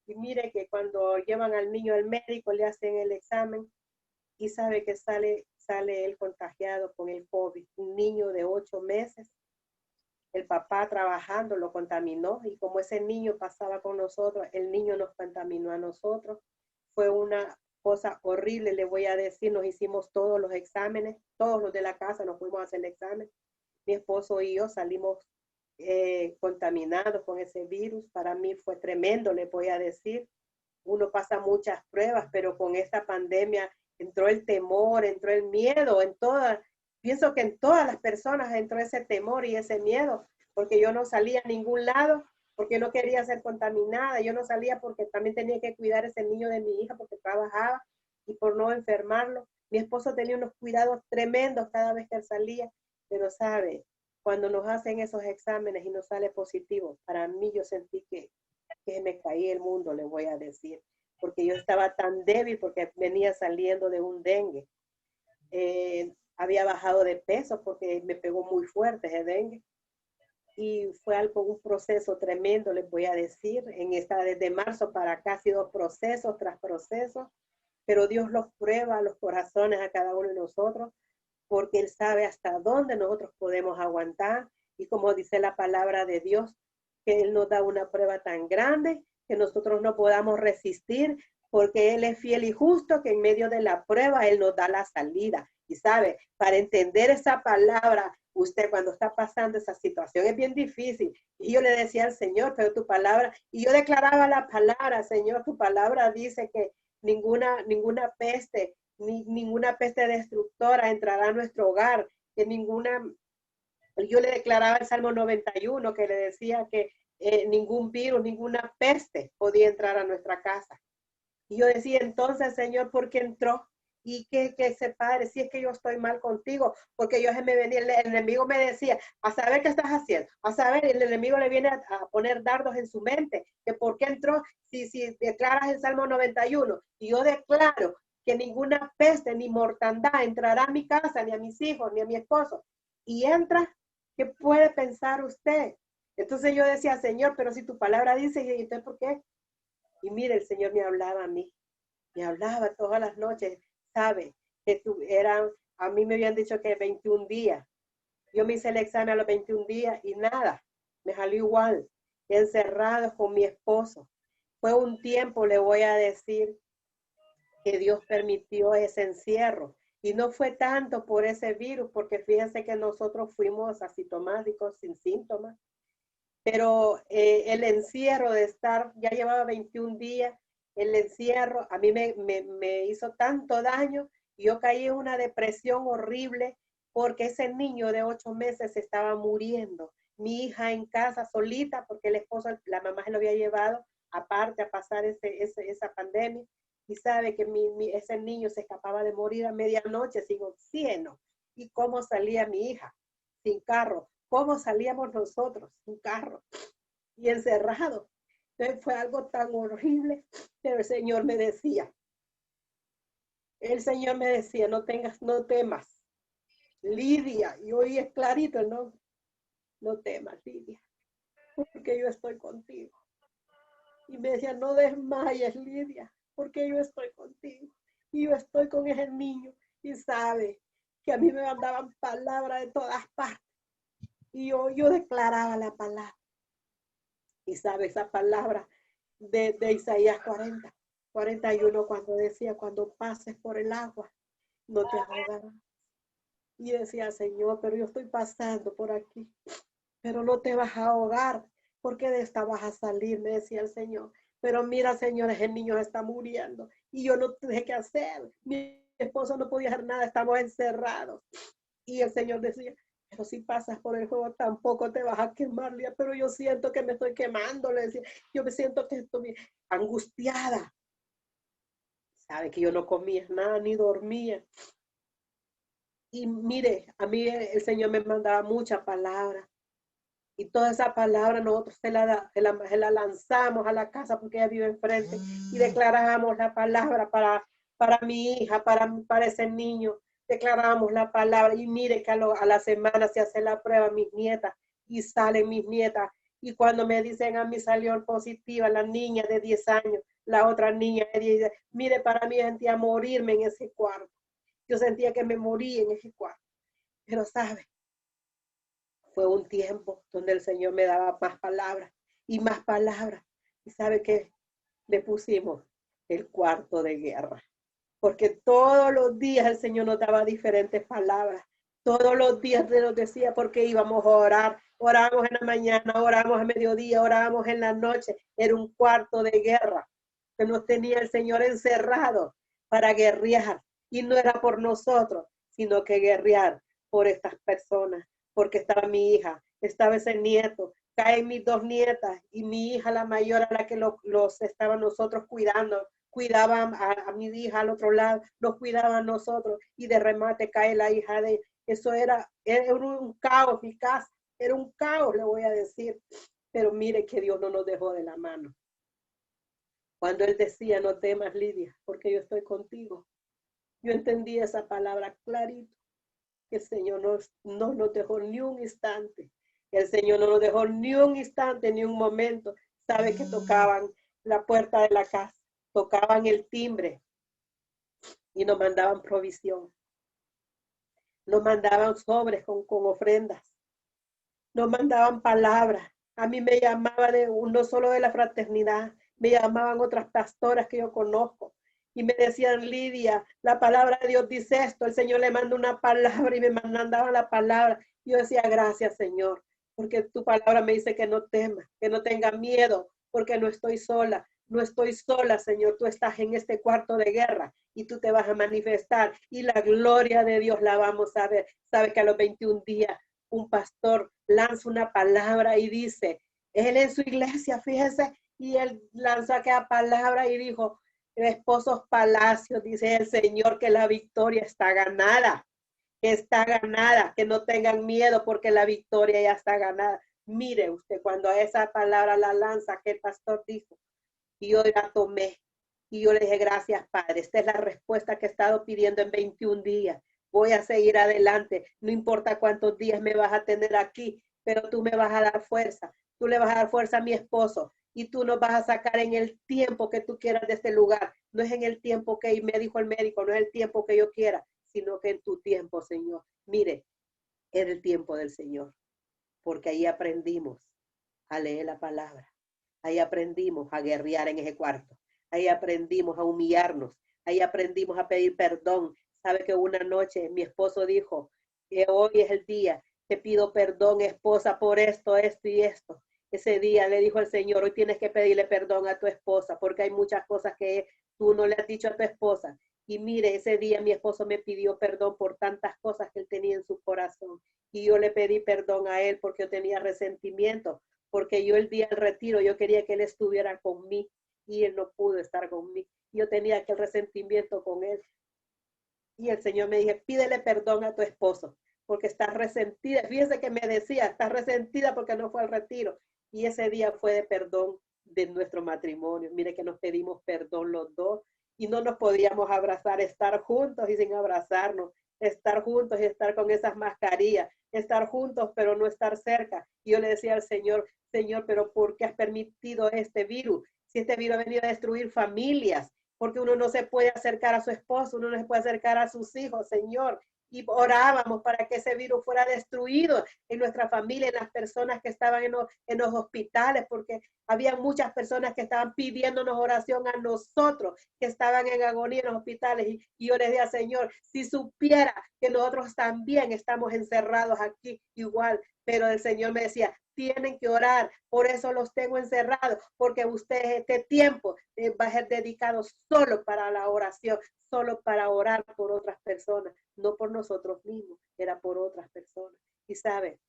Y mire que cuando llevan al niño al médico, le hacen el examen y sabe que sale él contagiado con el COVID. Un niño de 8 meses. El papá trabajando lo contaminó y como ese niño pasaba con nosotros, el niño nos contaminó a nosotros. Fue una cosa horrible, le voy a decir. Nos hicimos todos los exámenes, todos los de la casa nos fuimos a hacer el examen. Mi esposo y yo salimos contaminados con ese virus. Para mí fue tremendo, les voy a decir. Uno pasa muchas pruebas, pero con esta pandemia entró el temor, entró el miedo, pienso que en todas las personas entró ese temor y ese miedo, porque yo no salía a ningún lado, porque no quería ser contaminada. Yo no salía porque también tenía que cuidar ese niño de mi hija porque trabajaba y por no enfermarlo. Mi esposo tenía unos cuidados tremendos cada vez que él salía, pero sabe, cuando nos hacen esos exámenes y nos sale positivo, para mí yo sentí que me caí el mundo, le voy a decir, porque yo estaba tan débil porque venía saliendo de un dengue. Había bajado de peso porque me pegó muy fuerte ese dengue. Y fue un proceso tremendo, les voy a decir. Desde marzo para acá ha sido procesos tras procesos, pero Dios los prueba los corazones a cada uno de nosotros, porque Él sabe hasta dónde nosotros podemos aguantar. Y como dice la palabra de Dios, que Él nos da una prueba tan grande que nosotros no podamos resistir, porque Él es fiel y justo, que en medio de la prueba Él nos da la salida. Y sabe, para entender esa palabra, usted cuando está pasando esa situación es bien difícil. Y yo le decía al Señor, pero tu palabra, y yo declaraba la palabra, Señor, tu palabra dice que ninguna peste, ninguna peste destructora entrará a nuestro hogar, que yo le declaraba el Salmo 91, que le decía que ningún virus, ninguna peste podía entrar a nuestra casa. Y yo decía, entonces, Señor, ¿por qué entró? y que se padre, si es que yo estoy mal contigo, porque yo se me venía, el enemigo me decía, a saber qué estás haciendo, a saber, el enemigo le viene a poner dardos en su mente, que por qué entró, si declaras el Salmo 91, y yo declaro que ninguna peste ni mortandad entrará a mi casa, ni a mis hijos, ni a mi esposo, y entra, ¿qué puede pensar usted? Entonces yo decía, Señor, pero si tu palabra dice, ¿y entonces por qué? Y mire, el Señor me hablaba a mí, me hablaba todas las noches, sabe, que a mí me habían dicho que 21 días. Yo me hice el examen a los 21 días y nada, me salió igual, encerrado con mi esposo. Fue un tiempo, le voy a decir, que Dios permitió ese encierro. Y no fue tanto por ese virus, porque fíjense que nosotros fuimos asintomáticos, sin síntomas. Pero el encierro de estar, ya llevaba 21 días, el encierro a mí me hizo tanto daño, y yo caí en una depresión horrible, porque ese niño de 8 meses estaba muriendo. Mi hija en casa solita, porque el esposo, la mamá se lo había llevado aparte a pasar esa pandemia, y sabe que ese niño se escapaba de morir a medianoche sin oxígeno. ¿Y cómo salía mi hija? Sin carro. ¿Cómo salíamos nosotros sin carro y encerrados? Entonces fue algo tan horrible, pero el Señor me decía, no temas, Lidia, y hoy es clarito, no temas, Lidia, porque yo estoy contigo. Y me decía, no desmayes, Lidia, porque yo estoy contigo. Y yo estoy con ese niño, y sabe que a mí me mandaban palabras de todas partes. Y yo declaraba la palabra. Y sabe esa palabra de Isaías 41, cuando decía, cuando pases por el agua, no te ahogarás. Y decía, Señor, pero yo estoy pasando por aquí, pero no te vas a ahogar, porque de esta vas a salir, me decía el Señor. Pero mira, señores, el niño está muriendo y yo no sé qué hacer. Mi esposo no podía hacer nada, estamos encerrados. Y el Señor decía, pero si pasas por el fuego tampoco te vas a quemar, Lía, pero yo siento que me estoy quemando, le decía, yo me siento que estoy angustiada. Sabe que yo no comía nada ni dormía. Y mire, a mí el Señor me mandaba muchas palabras. Y toda esa palabra nosotros se la lanzamos a la casa, porque ella vive enfrente, y declarábamos la palabra para mi hija, para ese niño. Declaramos la palabra, y mire que a la semana se hace la prueba mis nietas, y salen mis nietas. Y cuando me dicen a mí salió positiva la niña de 10 años, la otra niña de 10, mire, para mí sentía morirme en ese cuarto. Yo sentía que me moría en ese cuarto. Pero sabe, fue un tiempo donde el Señor me daba más palabras y más palabras. Y sabe que le pusimos el cuarto de guerra, porque todos los días el Señor nos daba diferentes palabras. Todos los días nos decía porque íbamos a orar. Orábamos en la mañana, orábamos a mediodía, orábamos en la noche. Era un cuarto de guerra que nos tenía el Señor encerrado para guerrear. Y no era por nosotros, sino que guerrear por estas personas, porque estaba mi hija, estaba ese nieto, caen mis 2 nietas y mi hija la mayor, a la que los estaban nosotros cuidando, cuidaban a mi hija al otro lado, nos cuidaban a nosotros, y de remate cae la hija de eso. Era un caos mi casa, era un caos, le voy a decir, pero mire que Dios no nos dejó de la mano. Cuando Él decía, no temas, Lidia, porque yo estoy contigo, yo entendí esa palabra clarito, que el Señor no nos dejó ni un instante. El Señor no nos dejó ni un instante, ni un momento. Sabe que tocaban la puerta de la casa, tocaban el timbre y nos mandaban provisión. Nos mandaban sobres con ofrendas. Nos mandaban palabras. A mí me llamaban no solo de la fraternidad, me llamaban otras pastoras que yo conozco. Y me decían, Lidia, la palabra de Dios dice esto, el Señor le manda una palabra, y me mandaban la palabra. Yo decía, gracias, Señor, porque tu palabra me dice que no temas, que no tenga miedo, porque no estoy sola. No estoy sola, Señor, tú estás en este cuarto de guerra y tú te vas a manifestar y la gloria de Dios la vamos a ver. Sabe que a los 21 días un pastor lanza una palabra y dice, él en su iglesia, fíjese, y él lanzó aquella palabra y dijo, esposos Palacios, dice el Señor que la victoria está ganada, que no tengan miedo porque la victoria ya está ganada. Mire usted, cuando a esa palabra la lanza que el pastor dijo, y yo la tomé, y yo le dije, gracias, Padre, esta es la respuesta que he estado pidiendo en 21 días. Voy a seguir adelante, no importa cuántos días me vas a tener aquí, pero tú me vas a dar fuerza, tú le vas a dar fuerza a mi esposo, y tú nos vas a sacar en el tiempo que tú quieras de este lugar. No es en el tiempo que me dijo el médico, no es el tiempo que yo quiera, sino que en tu tiempo, Señor. Mire, es el tiempo del Señor, porque ahí aprendimos a leer la palabra. Ahí aprendimos a guerrear en ese cuarto. Ahí aprendimos a humillarnos. Ahí aprendimos a pedir perdón. Sabe que una noche mi esposo dijo que hoy es el día. Te pido perdón, esposa, por esto, esto y esto. Ese día le dijo el Señor, hoy tienes que pedirle perdón a tu esposa porque hay muchas cosas que tú no le has dicho a tu esposa. Y mire, ese día mi esposo me pidió perdón por tantas cosas que él tenía en su corazón. Y yo le pedí perdón a él porque yo tenía resentimiento, porque yo el día del retiro, yo quería que él estuviera conmigo y él no pudo estar conmigo. Yo tenía aquel resentimiento con él. Y el Señor me dijo, pídele perdón a tu esposo, porque estás resentida. Fíjese que me decía, estás resentida porque no fue al retiro. Y ese día fue de perdón de nuestro matrimonio. Mire que nos pedimos perdón los dos y no nos podíamos abrazar, estar juntos y sin abrazarnos, estar juntos y estar con esas mascarillas, estar juntos pero no estar cerca. Y yo le decía al Señor, Señor, pero ¿por qué has permitido este virus? Si este virus ha venido a destruir familias, porque uno no se puede acercar a su esposo, uno no se puede acercar a sus hijos, Señor. Y orábamos para que ese virus fuera destruido en nuestra familia, en las personas que estaban en los hospitales, porque había muchas personas que estaban pidiéndonos oración a nosotros, que estaban en agonía en los hospitales. Y yo les decía, Señor, si supiera que nosotros también estamos encerrados aquí igual, pero el Señor me decía, tienen que orar, por eso los tengo encerrados, porque ustedes este tiempo va a ser dedicado solo para la oración, solo para orar por otras personas, no por nosotros mismos, era por otras personas. Y sabe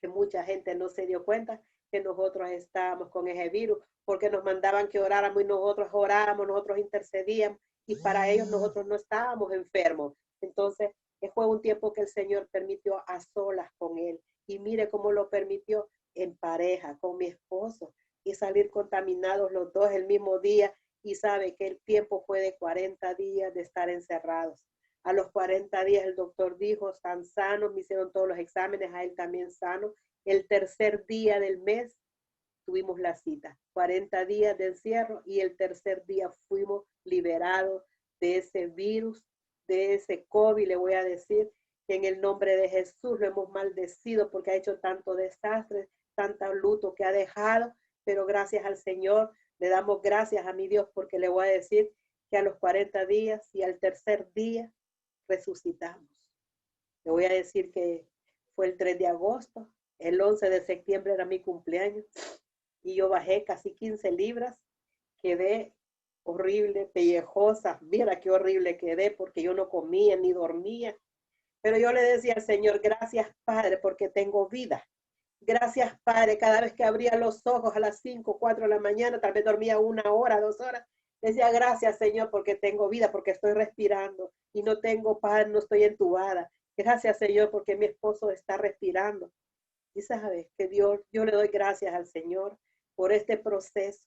que mucha gente no se dio cuenta que nosotros estábamos con ese virus, porque nos mandaban que oráramos y nosotros oráramos, nosotros intercedíamos, y para ellos nosotros no estábamos enfermos. Entonces, fue un tiempo que el Señor permitió a solas con Él. Y mire cómo lo permitió en pareja, con mi esposo, y salir contaminados los dos el mismo día. Y sabe que el tiempo fue de 40 días de estar encerrados. A los 40 días el doctor dijo, están sanos, me hicieron todos los exámenes, a él también sano. El tercer día del mes tuvimos la cita, 40 días de encierro, y el tercer día fuimos liberados de ese virus, de ese COVID. Le voy a decir que en el nombre de Jesús lo hemos maldecido porque ha hecho tanto desastre, tanto luto que ha dejado, pero gracias al Señor, le damos gracias a mi Dios, porque le voy a decir que a los 40 días y al tercer día resucitamos. Le voy a decir que fue el 3 de agosto, el 11 de septiembre era mi cumpleaños, y yo bajé casi 15 libras, quedé horrible, pellejosa, mira qué horrible quedé, porque yo no comía ni dormía, pero yo le decía al Señor, gracias Padre, porque tengo vida. Gracias Padre, cada vez que abría los ojos a las 5, 4 de la mañana, tal vez dormía 1 hora, 2 horas, decía gracias Señor, porque tengo vida, porque estoy respirando y no tengo Padre, no estoy entubada. Gracias Señor, porque mi esposo está respirando. Y sabes que Dios, yo le doy gracias al Señor por este proceso,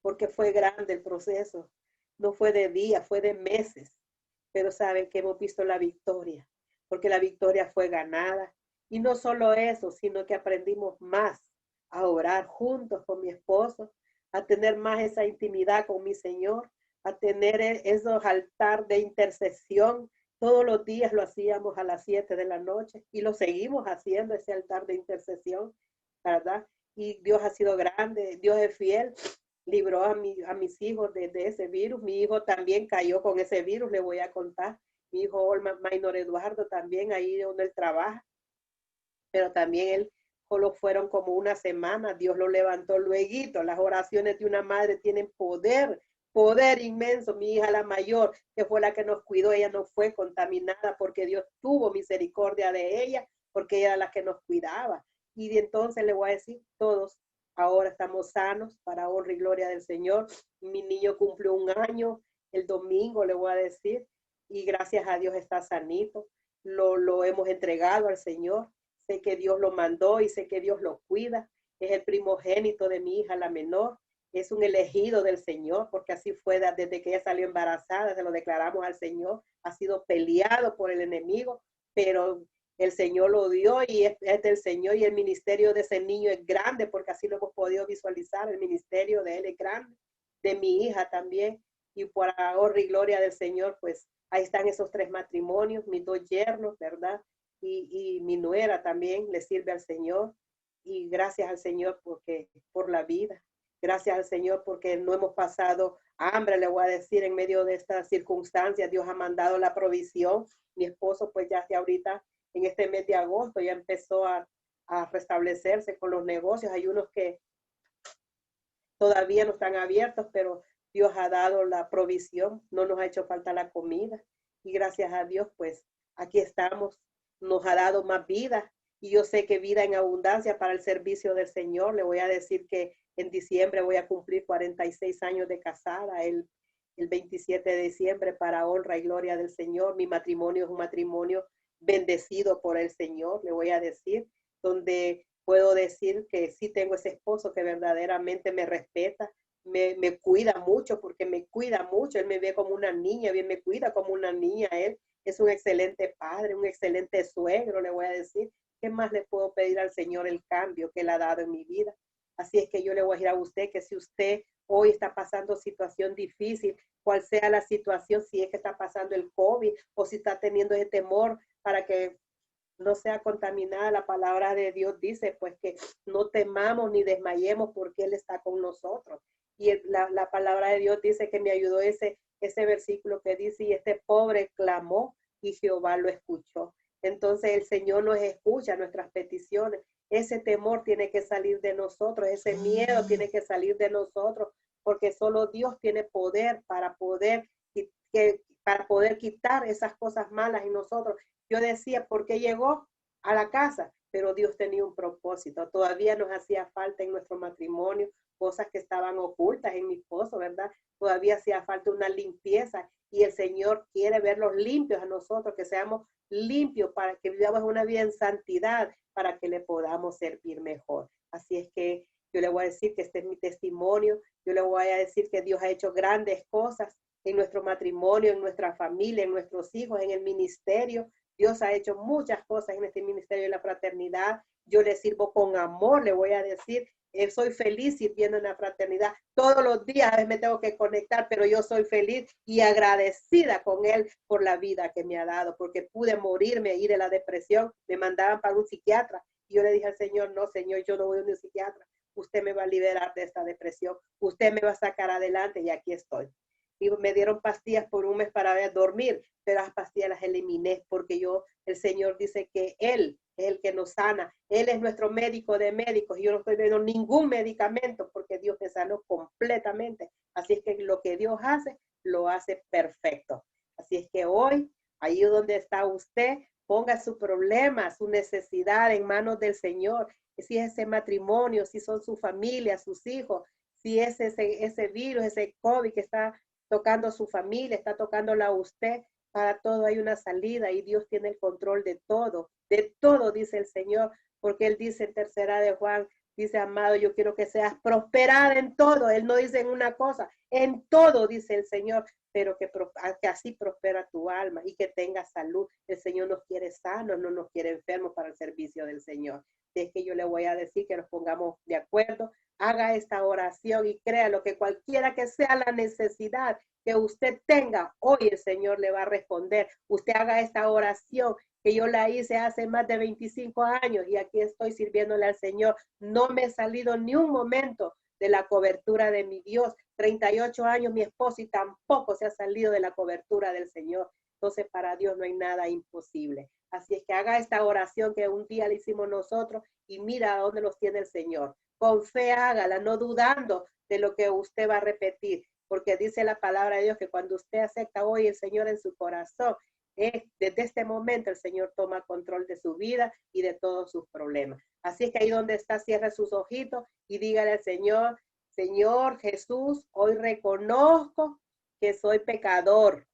porque fue grande el proceso. No fue de días, fue de meses. Pero saben que hemos visto la victoria, porque la victoria fue ganada. Y no solo eso, sino que aprendimos más a orar juntos con mi esposo, a tener más esa intimidad con mi Señor, a tener esos altares de intercesión. Todos los días lo hacíamos a las 7 de la noche y lo seguimos haciendo, ese altar de intercesión, ¿verdad? Y Dios ha sido grande, Dios es fiel, libró a mis hijos de ese virus. Mi hijo también cayó con ese virus, le voy a contar. Mi hijo Maynor Eduardo también, ahí donde él trabaja, pero también él solo fueron como una semana, Dios lo levantó luego. Las oraciones de una madre tienen poder, poder inmenso. Mi hija la mayor, que fue la que nos cuidó, ella no fue contaminada porque Dios tuvo misericordia de ella, porque ella era la que nos cuidaba. Y entonces le voy a decir, todos ahora estamos sanos para honra y gloria del Señor. Mi niño cumplió 1 año el domingo, le voy a decir, y gracias a Dios está sanito. Lo hemos entregado al Señor. Sé que Dios lo mandó y sé que Dios lo cuida. Es el primogénito de mi hija, la menor. Es un elegido del Señor, porque así fue desde que ella salió embarazada, se lo declaramos al Señor. Ha sido peleado por el enemigo, pero el Señor lo dio y es del Señor, y el ministerio de ese niño es grande, porque así lo hemos podido visualizar. El ministerio de él es grande, de mi hija también, y por honra y gloria del Señor, pues ahí están esos 3 matrimonios, mis 2 yernos, ¿verdad? Y mi nuera también le sirve al Señor, y gracias al Señor por la vida. Gracias al Señor porque no hemos pasado hambre, le voy a decir, en medio de estas circunstancias. Dios ha mandado la provisión. Mi esposo, pues ya hace ahorita, en este mes de agosto, ya empezó a restablecerse con los negocios. Hay unos que todavía no están abiertos, pero Dios ha dado la provisión. No nos ha hecho falta la comida. Y gracias a Dios, pues aquí estamos. Nos ha dado más vida. Y yo sé que vida en abundancia para el servicio del Señor. Le voy a decir que en diciembre voy a cumplir 46 años de casada, el 27 de diciembre, para honra y gloria del Señor. Mi matrimonio es un matrimonio bendecido por el Señor, le voy a decir, donde puedo decir que sí tengo ese esposo que verdaderamente me respeta, me cuida mucho, porque me cuida mucho. Él me ve como una niña, bien me cuida como una niña. Él es un excelente padre, un excelente suegro, le voy a decir. ¿Qué más le puedo pedir al Señor? El cambio que él ha dado en mi vida. Así es que yo le voy a decir a usted que si usted hoy está pasando situación difícil, cual sea la situación, si es que está pasando el COVID o si está teniendo ese temor para que no sea contaminada, la palabra de Dios dice pues que no temamos ni desmayemos, porque Él está con nosotros. Y la palabra de Dios dice que me ayudó ese versículo que dice: y este pobre clamó y Jehová lo escuchó. Entonces el Señor nos escucha nuestras peticiones. Ese temor tiene que salir de nosotros, ese miedo tiene que salir de nosotros, porque solo Dios tiene poder para poder quitar esas cosas malas en nosotros. Yo decía, ¿por qué llegó a la casa? Pero Dios tenía un propósito. Todavía nos hacía falta en nuestro matrimonio cosas que estaban ocultas en mi esposo, ¿verdad? Todavía hacía falta una limpieza, y el Señor quiere verlos limpios a nosotros, que seamos limpios para que vivamos una vida en santidad, para que le podamos servir mejor. Así es que yo le voy a decir que este es mi testimonio. Yo le voy a decir que Dios ha hecho grandes cosas en nuestro matrimonio, en nuestra familia, en nuestros hijos, en el ministerio. Dios ha hecho muchas cosas en este ministerio de la fraternidad. Yo le sirvo con amor, le voy a decir. Soy feliz sirviendo en la fraternidad. Todos los días a veces me tengo que conectar, pero yo soy feliz y agradecida con Él por la vida que me ha dado, porque pude morirme, ir de la depresión. Me mandaban para un psiquiatra y yo le dije al Señor: no, Señor, yo no voy a un psiquiatra. Usted me va a liberar de esta depresión. Usted me va a sacar adelante, y aquí estoy. Y me dieron pastillas por 1 mes para dormir, pero las pastillas las eliminé, porque el Señor dice que Él es el que nos sana. Él es nuestro médico de médicos, y yo no estoy viendo ningún medicamento, porque Dios me sanó completamente. Así es que lo que Dios hace, lo hace perfecto. Así es que hoy, ahí donde está usted, ponga su problema, su necesidad en manos del Señor. Si es ese matrimonio, si son su familia, sus hijos, si es ese virus, ese COVID que está tocando a su familia, está tocándola a usted. Para todo hay una salida, y Dios tiene el control de todo, dice el Señor, porque Él dice en 3 de Juan, dice: amado, yo quiero que seas prosperada en todo. Él no dice en una cosa, en todo, dice el Señor, pero que así prospera tu alma y que tengas salud. El Señor nos quiere sanos, no nos quiere enfermos para el servicio del Señor. Es que yo le voy a decir que nos pongamos de acuerdo, haga esta oración y créalo, que cualquiera que sea la necesidad que usted tenga, hoy el Señor le va a responder. Usted haga esta oración, que yo la hice hace más de 25 años y aquí estoy sirviéndole al Señor. No me he salido ni un momento de la cobertura de mi Dios. 38 años mi esposo y tampoco se ha salido de la cobertura del Señor. Entonces para Dios no hay nada imposible. Así es que haga esta oración que un día le hicimos nosotros y mira a dónde los tiene el Señor. Con fe hágala, no dudando de lo que usted va a repetir, porque dice la palabra de Dios que cuando usted acepta hoy el Señor en su corazón, desde este momento el Señor toma control de su vida y de todos sus problemas. Así es que ahí donde está, cierre sus ojitos y dígale al Señor, Señor Jesús, hoy reconozco que soy pecador,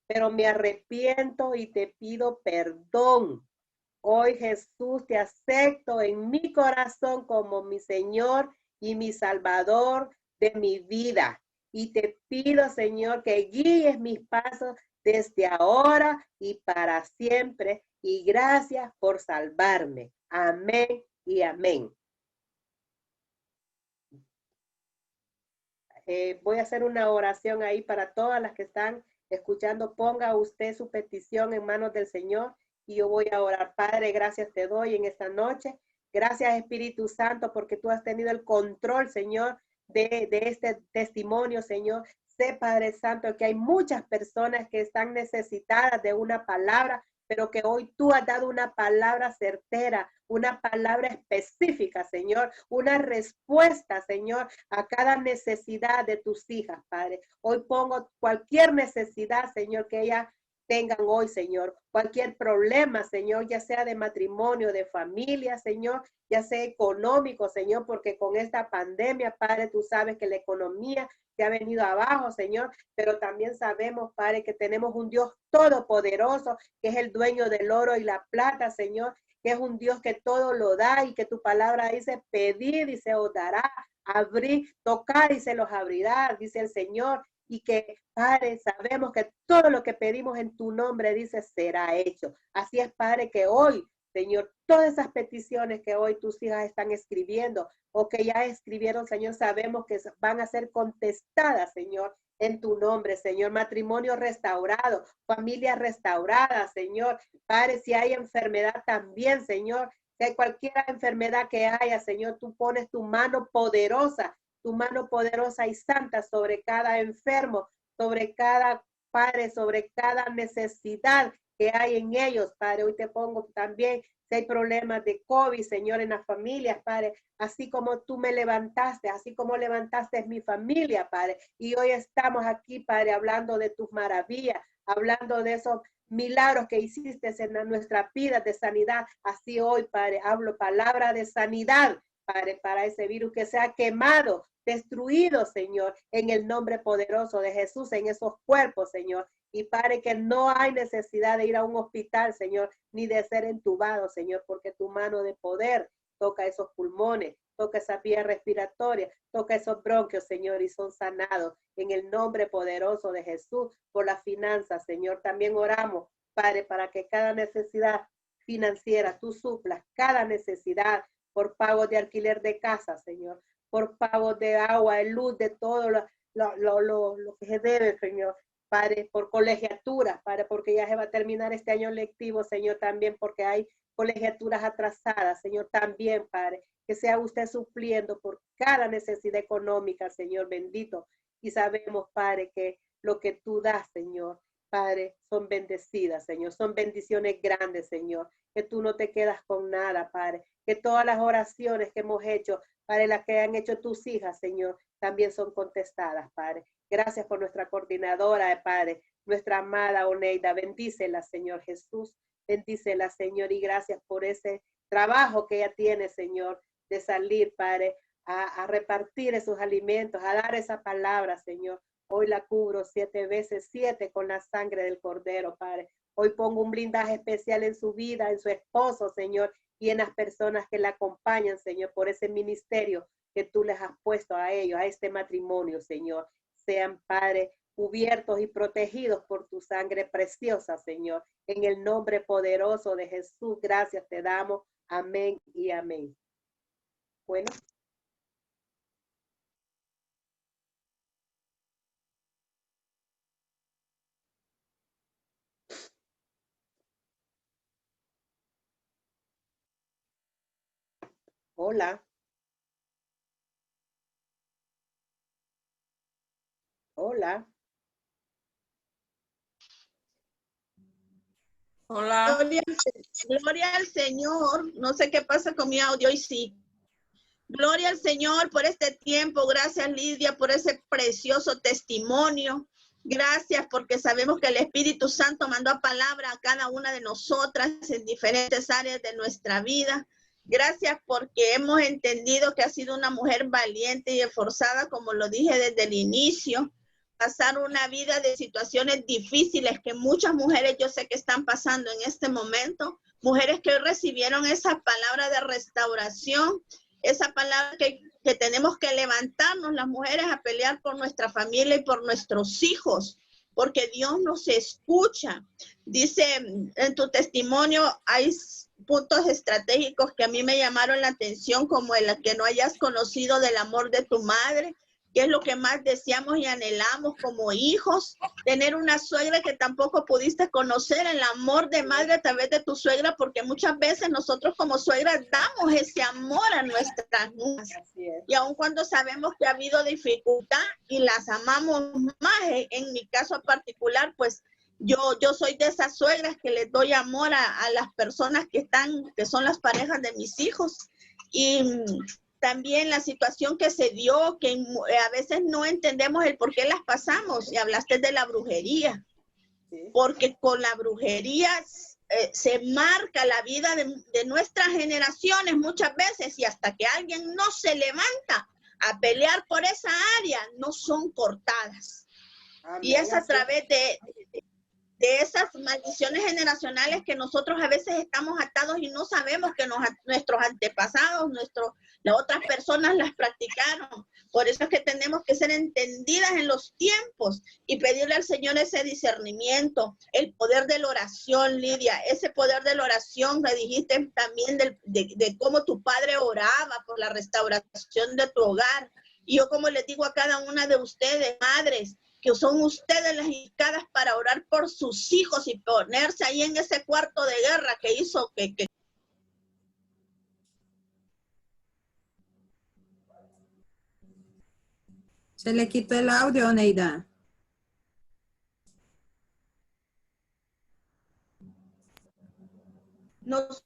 pero me arrepiento y te pido perdón. Hoy, Jesús, te acepto en mi corazón como mi Señor y mi Salvador de mi vida. Y te pido, Señor, que guíes mis pasos desde ahora y para siempre. Y gracias por salvarme. Amén y amén. Voy a hacer una oración ahí para todas las que están escuchando. Ponga usted su petición en manos del Señor y yo voy a orar. Padre, gracias te doy en esta noche. Gracias, Espíritu Santo, porque tú has tenido el control, Señor, de este testimonio, Señor. Sé, Padre Santo, que hay muchas personas que están necesitadas de una palabra, pero que hoy tú has dado una palabra certera, una palabra específica, Señor, una respuesta, Señor, a cada necesidad de tus hijas, Padre. Hoy pongo cualquier necesidad, Señor, que ellas tengan hoy, Señor, cualquier problema, Señor, ya sea de matrimonio, de familia, Señor, ya sea económico, Señor, porque con esta pandemia, Padre, tú sabes que la economía se ha venido abajo, Señor, pero también sabemos, Padre, que tenemos un Dios todopoderoso, que es el dueño del oro y la plata, Señor, que es un Dios que todo lo da y que tu palabra dice, pedir y se os dará, abrir, tocar y se los abrirá, dice el Señor. Y que, Padre, sabemos que todo lo que pedimos en tu nombre, dice, será hecho. Así es, Padre, que hoy, Señor, todas esas peticiones que hoy tus hijas están escribiendo o que ya escribieron, Señor, sabemos que van a ser contestadas, Señor, en tu nombre, Señor. Matrimonio restaurado, familia restaurada, Señor. Padre, si hay enfermedad también, Señor, si hay cualquier enfermedad que haya, Señor, tú pones tu mano poderosa y santa sobre cada enfermo, sobre cada Padre, sobre cada necesidad que hay en ellos, Padre. Hoy te pongo también si hay problemas de COVID, Señor, en las familias, Padre, así como tú me levantaste, así como levantaste mi familia, Padre. Y hoy estamos aquí, Padre, hablando de tus maravillas, hablando de esos milagros que hiciste en nuestra vida de sanidad. Así hoy, Padre, hablo palabra de sanidad, Padre, para ese virus que se ha quemado, destruido, Señor, en el nombre poderoso de Jesús, en esos cuerpos, Señor. Y Padre, que no hay necesidad de ir a un hospital, Señor, ni de ser entubado, Señor, porque tu mano de poder toca esos pulmones, toca esa vía respiratoria, toca esos bronquios, Señor, y son sanados en el nombre poderoso de Jesús por las finanzas, Señor. También oramos, Padre, para que cada necesidad financiera tú suplas, cada necesidad por pago de alquiler de casa, Señor, por pago de agua, de luz, de todo lo que se debe, Señor. Padre, por colegiaturas, Padre, porque ya se va a terminar este año lectivo, Señor, también porque hay colegiaturas atrasadas, Señor, también, Padre, que sea usted supliendo por cada necesidad económica, Señor, bendito. Y sabemos, Padre, que lo que tú das, Señor, Padre, son bendecidas, Señor, son bendiciones grandes, Señor, que tú no te quedas con nada, Padre, que todas las oraciones que hemos hecho, Padre, las que han hecho tus hijas, Señor, también son contestadas, Padre. Gracias por nuestra coordinadora, Padre, nuestra amada Oneida. Bendícela, Señor Jesús. Bendícela, Señor, y gracias por ese trabajo que ella tiene, Señor, de salir, Padre, a repartir esos alimentos, a dar esa palabra, Señor. Hoy la cubro 7 veces 7 con la sangre del Cordero, Padre. Hoy pongo un blindaje especial en su vida, en su esposo, Señor, y en las personas que la acompañan, Señor, por ese ministerio que tú les has puesto a ellos, a este matrimonio, Señor. Sean, Padre, cubiertos y protegidos por tu sangre preciosa, Señor. En el nombre poderoso de Jesús, gracias te damos. Amén y amén. Bueno. Hola. Hola. Hola. Gloria al Señor. No sé qué pasa con mi audio y sí. Gloria al Señor por este tiempo. Gracias, Lidia, por ese precioso testimonio. Gracias porque sabemos que el Espíritu Santo mandó palabra a cada una de nosotras en diferentes áreas de nuestra vida. Gracias porque hemos entendido que has sido una mujer valiente y esforzada, como lo dije desde el inicio. Pasar una vida de situaciones difíciles que muchas mujeres yo sé que están pasando en este momento. Mujeres que hoy recibieron esa palabra de restauración, esa palabra que tenemos que levantarnos las mujeres a pelear por nuestra familia y por nuestros hijos, porque Dios nos escucha. Dice en tu testimonio, hay puntos estratégicos que a mí me llamaron la atención, como el que no hayas conocido del amor de tu madre, que es lo que más deseamos y anhelamos como hijos, tener una suegra que tampoco pudiste conocer, el amor de madre a través de tu suegra, porque muchas veces nosotros como suegras damos ese amor a nuestras nueras. Y aun cuando sabemos que ha habido dificultad y las amamos más, en mi caso particular, pues yo soy de esas suegras que les doy amor a las personas que son las parejas de mis hijos. Y también la situación que se dio, que a veces no entendemos el por qué las pasamos. Y hablaste de la brujería, porque con la brujería se marca la vida de nuestras generaciones muchas veces, y hasta que alguien no se levanta a pelear por esa área, no son cortadas. Amén. Y es a través de esas maldiciones generacionales que nosotros a veces estamos atados y no sabemos que nuestros antepasados, las otras personas las practicaron. Por eso es que tenemos que ser entendidas en los tiempos y pedirle al Señor ese discernimiento, el poder de la oración, Lidia, ese poder de la oración que dijiste también de cómo tu padre oraba por la restauración de tu hogar. Y yo, como les digo a cada una de ustedes, madres, que son ustedes las indicadas para orar por sus hijos y ponerse ahí en ese cuarto de guerra que hizo que... Se le quitó el audio, Neida. Nosotros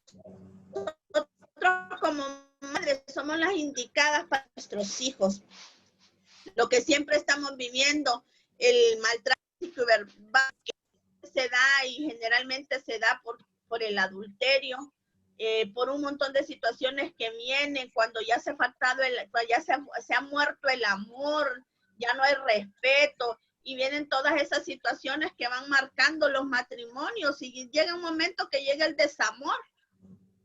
como madres somos las indicadas para nuestros hijos. Lo que siempre estamos viviendo, el maltrato verbal que se da y generalmente se da por el adulterio, por un montón de situaciones que vienen cuando ya se ha faltado, ya se ha muerto el amor, ya no hay respeto, y vienen todas esas situaciones que van marcando los matrimonios, y llega un momento que llega el desamor.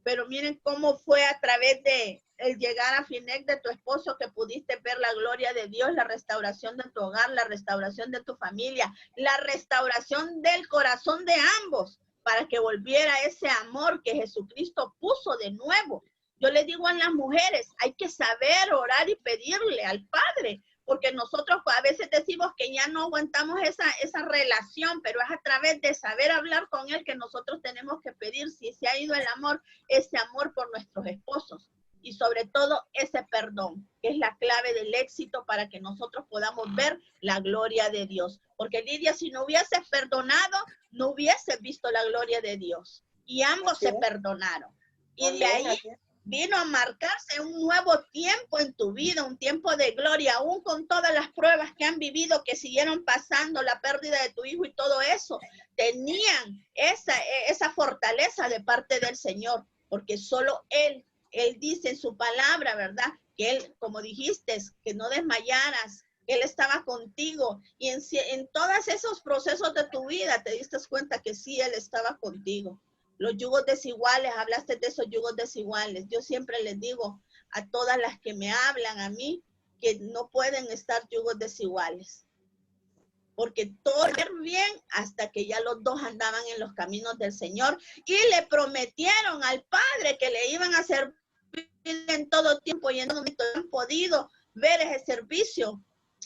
Pero miren cómo fue a través de el llegar a Finec de tu esposo que pudiste ver la gloria de Dios, la restauración de tu hogar, la restauración de tu familia, la restauración del corazón de ambos, para que volviera ese amor que Jesucristo puso de nuevo. Yo les digo a las mujeres, hay que saber orar y pedirle al Padre, porque nosotros a veces decimos que ya no aguantamos esa relación, pero es a través de saber hablar con Él que nosotros tenemos que pedir, si se ha ido el amor, ese amor por nuestros esposos, y sobre todo ese perdón, que es la clave del éxito para que nosotros podamos ver la gloria de Dios. Porque Lidia, si no hubieses perdonado, no hubieses visto la gloria de Dios, y ambos se perdonaron. Y de ahí vino a marcarse un nuevo tiempo en tu vida, un tiempo de gloria, aún con todas las pruebas que han vivido, que siguieron pasando, la pérdida de tu hijo y todo eso, tenían esa fortaleza de parte del Señor, porque solo Él dice en su palabra, ¿verdad? Que Él, como dijiste, que no desmayaras, Él estaba contigo, y en todos esos procesos de tu vida te diste cuenta que sí, Él estaba contigo. Los yugos desiguales, hablaste de esos yugos desiguales. Yo siempre les digo a todas las que me hablan a mí que no pueden estar yugos desiguales. Porque todo era bien hasta que ya los dos andaban en los caminos del Señor y le prometieron al Padre que le iban a servir en todo tiempo, y en un momento han podido ver ese servicio.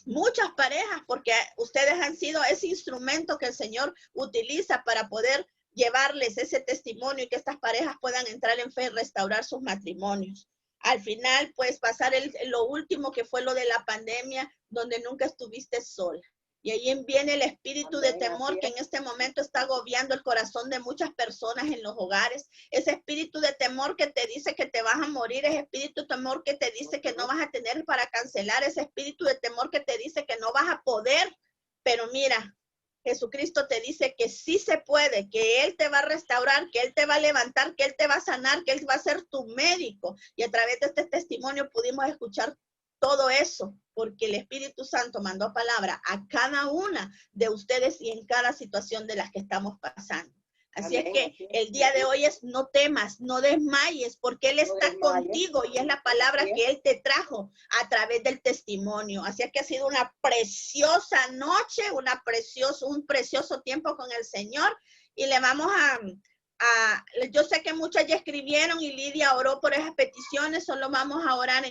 Muchas parejas, porque ustedes han sido ese instrumento que el Señor utiliza para poder llevarles ese testimonio y que estas parejas puedan entrar en fe y restaurar sus matrimonios. Al final, pues pasar lo último que fue lo de la pandemia, donde nunca estuviste sola. Y ahí viene el espíritu de temor que en este momento está agobiando el corazón de muchas personas en los hogares. Ese espíritu de temor que te dice que te vas a morir, ese espíritu de temor que te dice que no vas a tener para cancelar, ese espíritu de temor que te dice que no vas a poder pero mira, Jesucristo te dice que sí se puede, que Él te va a restaurar, que Él te va a levantar, que Él te va a sanar, que Él va a ser tu médico. Y a través de este testimonio pudimos escuchar todo eso, porque el Espíritu Santo mandó palabra a cada una de ustedes y en cada situación de las que estamos pasando. Así es que el día de hoy es no temas, no desmayes, porque Él está contigo y es la palabra que Él te trajo a través del testimonio. Así es que ha sido una preciosa noche, un precioso tiempo con el Señor y le vamos yo sé que muchas ya escribieron y Lidia oró por esas peticiones, solo vamos a orar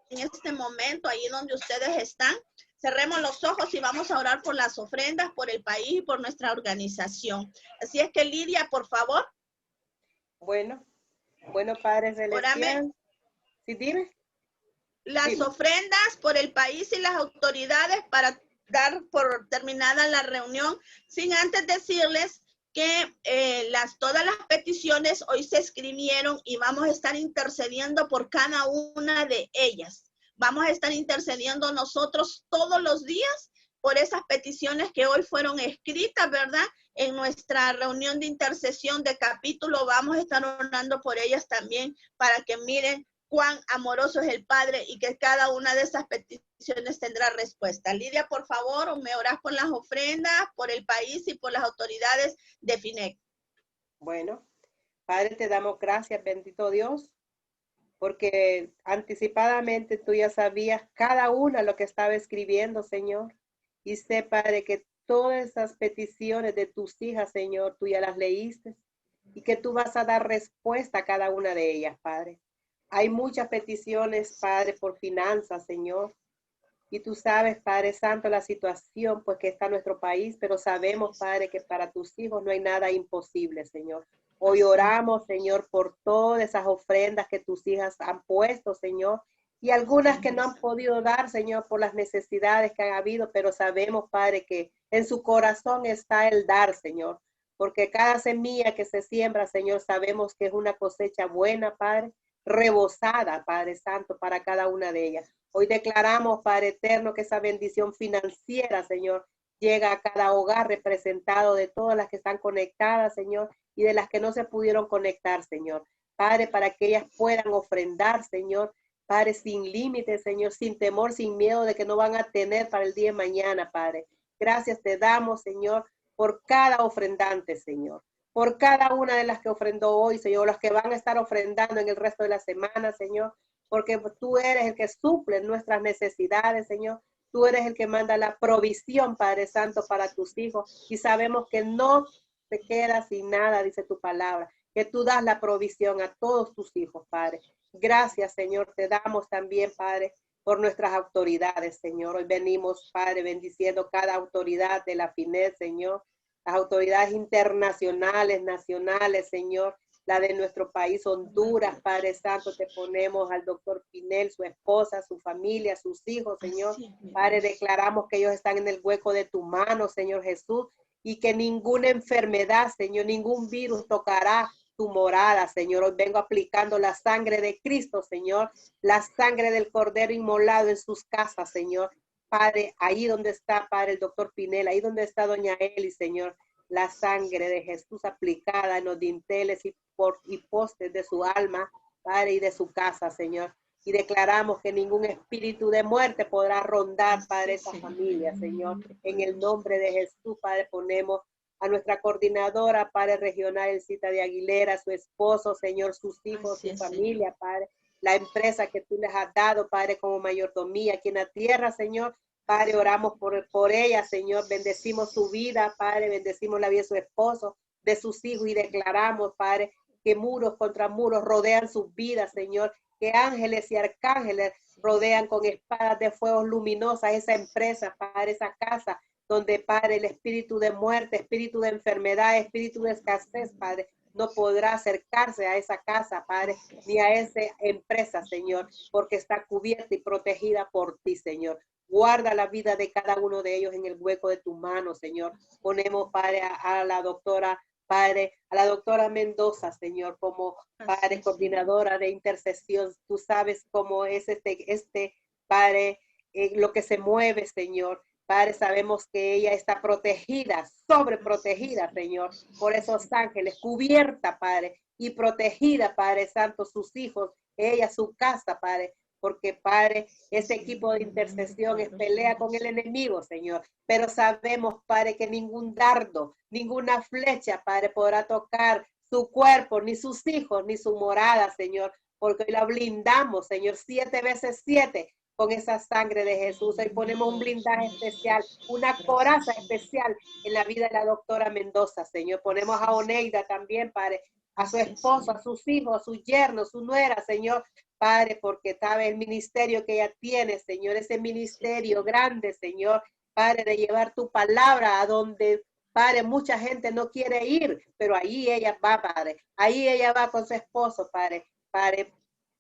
en este momento, ahí donde ustedes están. Cerremos los ojos y vamos a orar por las ofrendas, por el país y por nuestra organización. Así es que Lidia, por favor. Bueno, Padre Celestial. ¿Sí, dime? Las ofrendas por el país y las autoridades para dar por terminada la reunión, sin antes decirles que todas las peticiones hoy se escribieron y vamos a estar intercediendo por cada una de ellas. Vamos a estar intercediendo nosotros todos los días por esas peticiones que hoy fueron escritas, ¿verdad? En nuestra reunión de intercesión de capítulo vamos a estar orando por ellas también para que miren cuán amoroso es el Padre y que cada una de esas peticiones tendrá respuesta. Lidia, por favor, me orás por las ofrendas, por el país y por las autoridades de FINEC. Bueno, Padre, te damos gracias, bendito Dios, porque anticipadamente tú ya sabías cada una lo que estaba escribiendo, Señor. Y sé, Padre, que todas esas peticiones de tus hijas, Señor, tú ya las leíste y que tú vas a dar respuesta a cada una de ellas, Padre. Hay muchas peticiones, Padre, por finanzas, Señor. Y tú sabes, Padre Santo, la situación pues que está en nuestro país, pero sabemos, Padre, que para tus hijos no hay nada imposible, Señor. Hoy oramos, Señor, por todas esas ofrendas que tus hijas han puesto, Señor, y algunas que no han podido dar, Señor, por las necesidades que han habido, pero sabemos, Padre, que en su corazón está el dar, Señor, porque cada semilla que se siembra, Señor, sabemos que es una cosecha buena, Padre, rebosada, Padre Santo, para cada una de ellas. Hoy declaramos, Padre eterno, que esa bendición financiera, Señor, llega a cada hogar representado de todas las que están conectadas, Señor, y de las que no se pudieron conectar, Señor. Padre, para que ellas puedan ofrendar, Señor, Padre, sin límites, Señor, sin temor, sin miedo de que no van a tener para el día de mañana, Padre. Gracias te damos, Señor, por cada ofrendante, Señor. Por cada una de las que ofrendó hoy, Señor, las que van a estar ofrendando en el resto de la semana, Señor, porque tú eres el que suple nuestras necesidades, Señor. Tú eres el que manda la provisión, Padre Santo, para tus hijos. Y sabemos que no te quedas sin nada, dice tu palabra, que tú das la provisión a todos tus hijos, Padre. Gracias, Señor, te damos también, Padre, por nuestras autoridades, Señor. Hoy venimos, Padre, bendiciendo cada autoridad de la FINEC, Señor. Las autoridades internacionales, nacionales, Señor. La de nuestro país, Honduras, Padre Santo, te ponemos al doctor Pinel, su esposa, su familia, sus hijos, Señor. Padre, declaramos que ellos están en el hueco de tu mano, Señor Jesús, y que ninguna enfermedad, Señor, ningún virus tocará tu morada, Señor. Hoy vengo aplicando la sangre de Cristo, Señor, la sangre del Cordero inmolado en sus casas, Señor. Padre, ahí donde está, Padre, el doctor Pinel, ahí donde está doña Eli, Señor, la sangre de Jesús aplicada en los dinteles y postes de su alma, Padre, y de su casa, Señor. Y declaramos que ningún espíritu de muerte podrá rondar, Padre, esa familia, Señor. En el nombre de Jesús, Padre, ponemos a nuestra coordinadora, Padre regional, Elcita de Aguilera, su esposo, Señor, sus hijos, su familia, Padre, la empresa que tú les has dado, Padre, como mayordomía aquí en la tierra, Señor. Padre, oramos por ella, Señor, bendecimos su vida, Padre, bendecimos la vida de su esposo, de sus hijos y declaramos, Padre, que muros contra muros rodean sus vidas, Señor, que ángeles y arcángeles rodean con espadas de fuego luminosas esa empresa, Padre, esa casa, donde, Padre, el espíritu de muerte, espíritu de enfermedad, espíritu de escasez, Padre, no podrá acercarse a esa casa, Padre, ni a esa empresa, Señor, porque está cubierta y protegida por ti, Señor. Guarda la vida de cada uno de ellos en el hueco de tu mano, Señor. Ponemos, Padre, a la doctora, Padre, a la doctora Mendoza, Señor, como, Padre, coordinadora de intercesión. Tú sabes cómo es este Padre, lo que se mueve, Señor. Padre, sabemos que ella está protegida, sobreprotegida, Señor, por esos ángeles, cubierta, Padre, y protegida, Padre Santo, sus hijos, ella, su casa, Padre, porque, Padre, ese equipo de intercesión es pelea con el enemigo, Señor, pero sabemos, Padre, que ningún dardo, ninguna flecha, Padre, podrá tocar su cuerpo, ni sus hijos, ni su morada, Señor, porque hoy la blindamos, Señor, 7 veces 7 con esa sangre de Jesús. Hoy ponemos un blindaje especial, una coraza especial en la vida de la doctora Mendoza, Señor. Ponemos a Oneida también, Padre, a su esposo, a sus hijos, a su yerno, su nuera, Señor, Padre, porque sabe el ministerio que ella tiene, Señor, ese ministerio grande, Señor, Padre, de llevar tu palabra a donde, Padre, mucha gente no quiere ir, pero ahí ella va, Padre, ahí ella va con su esposo, Padre, Padre,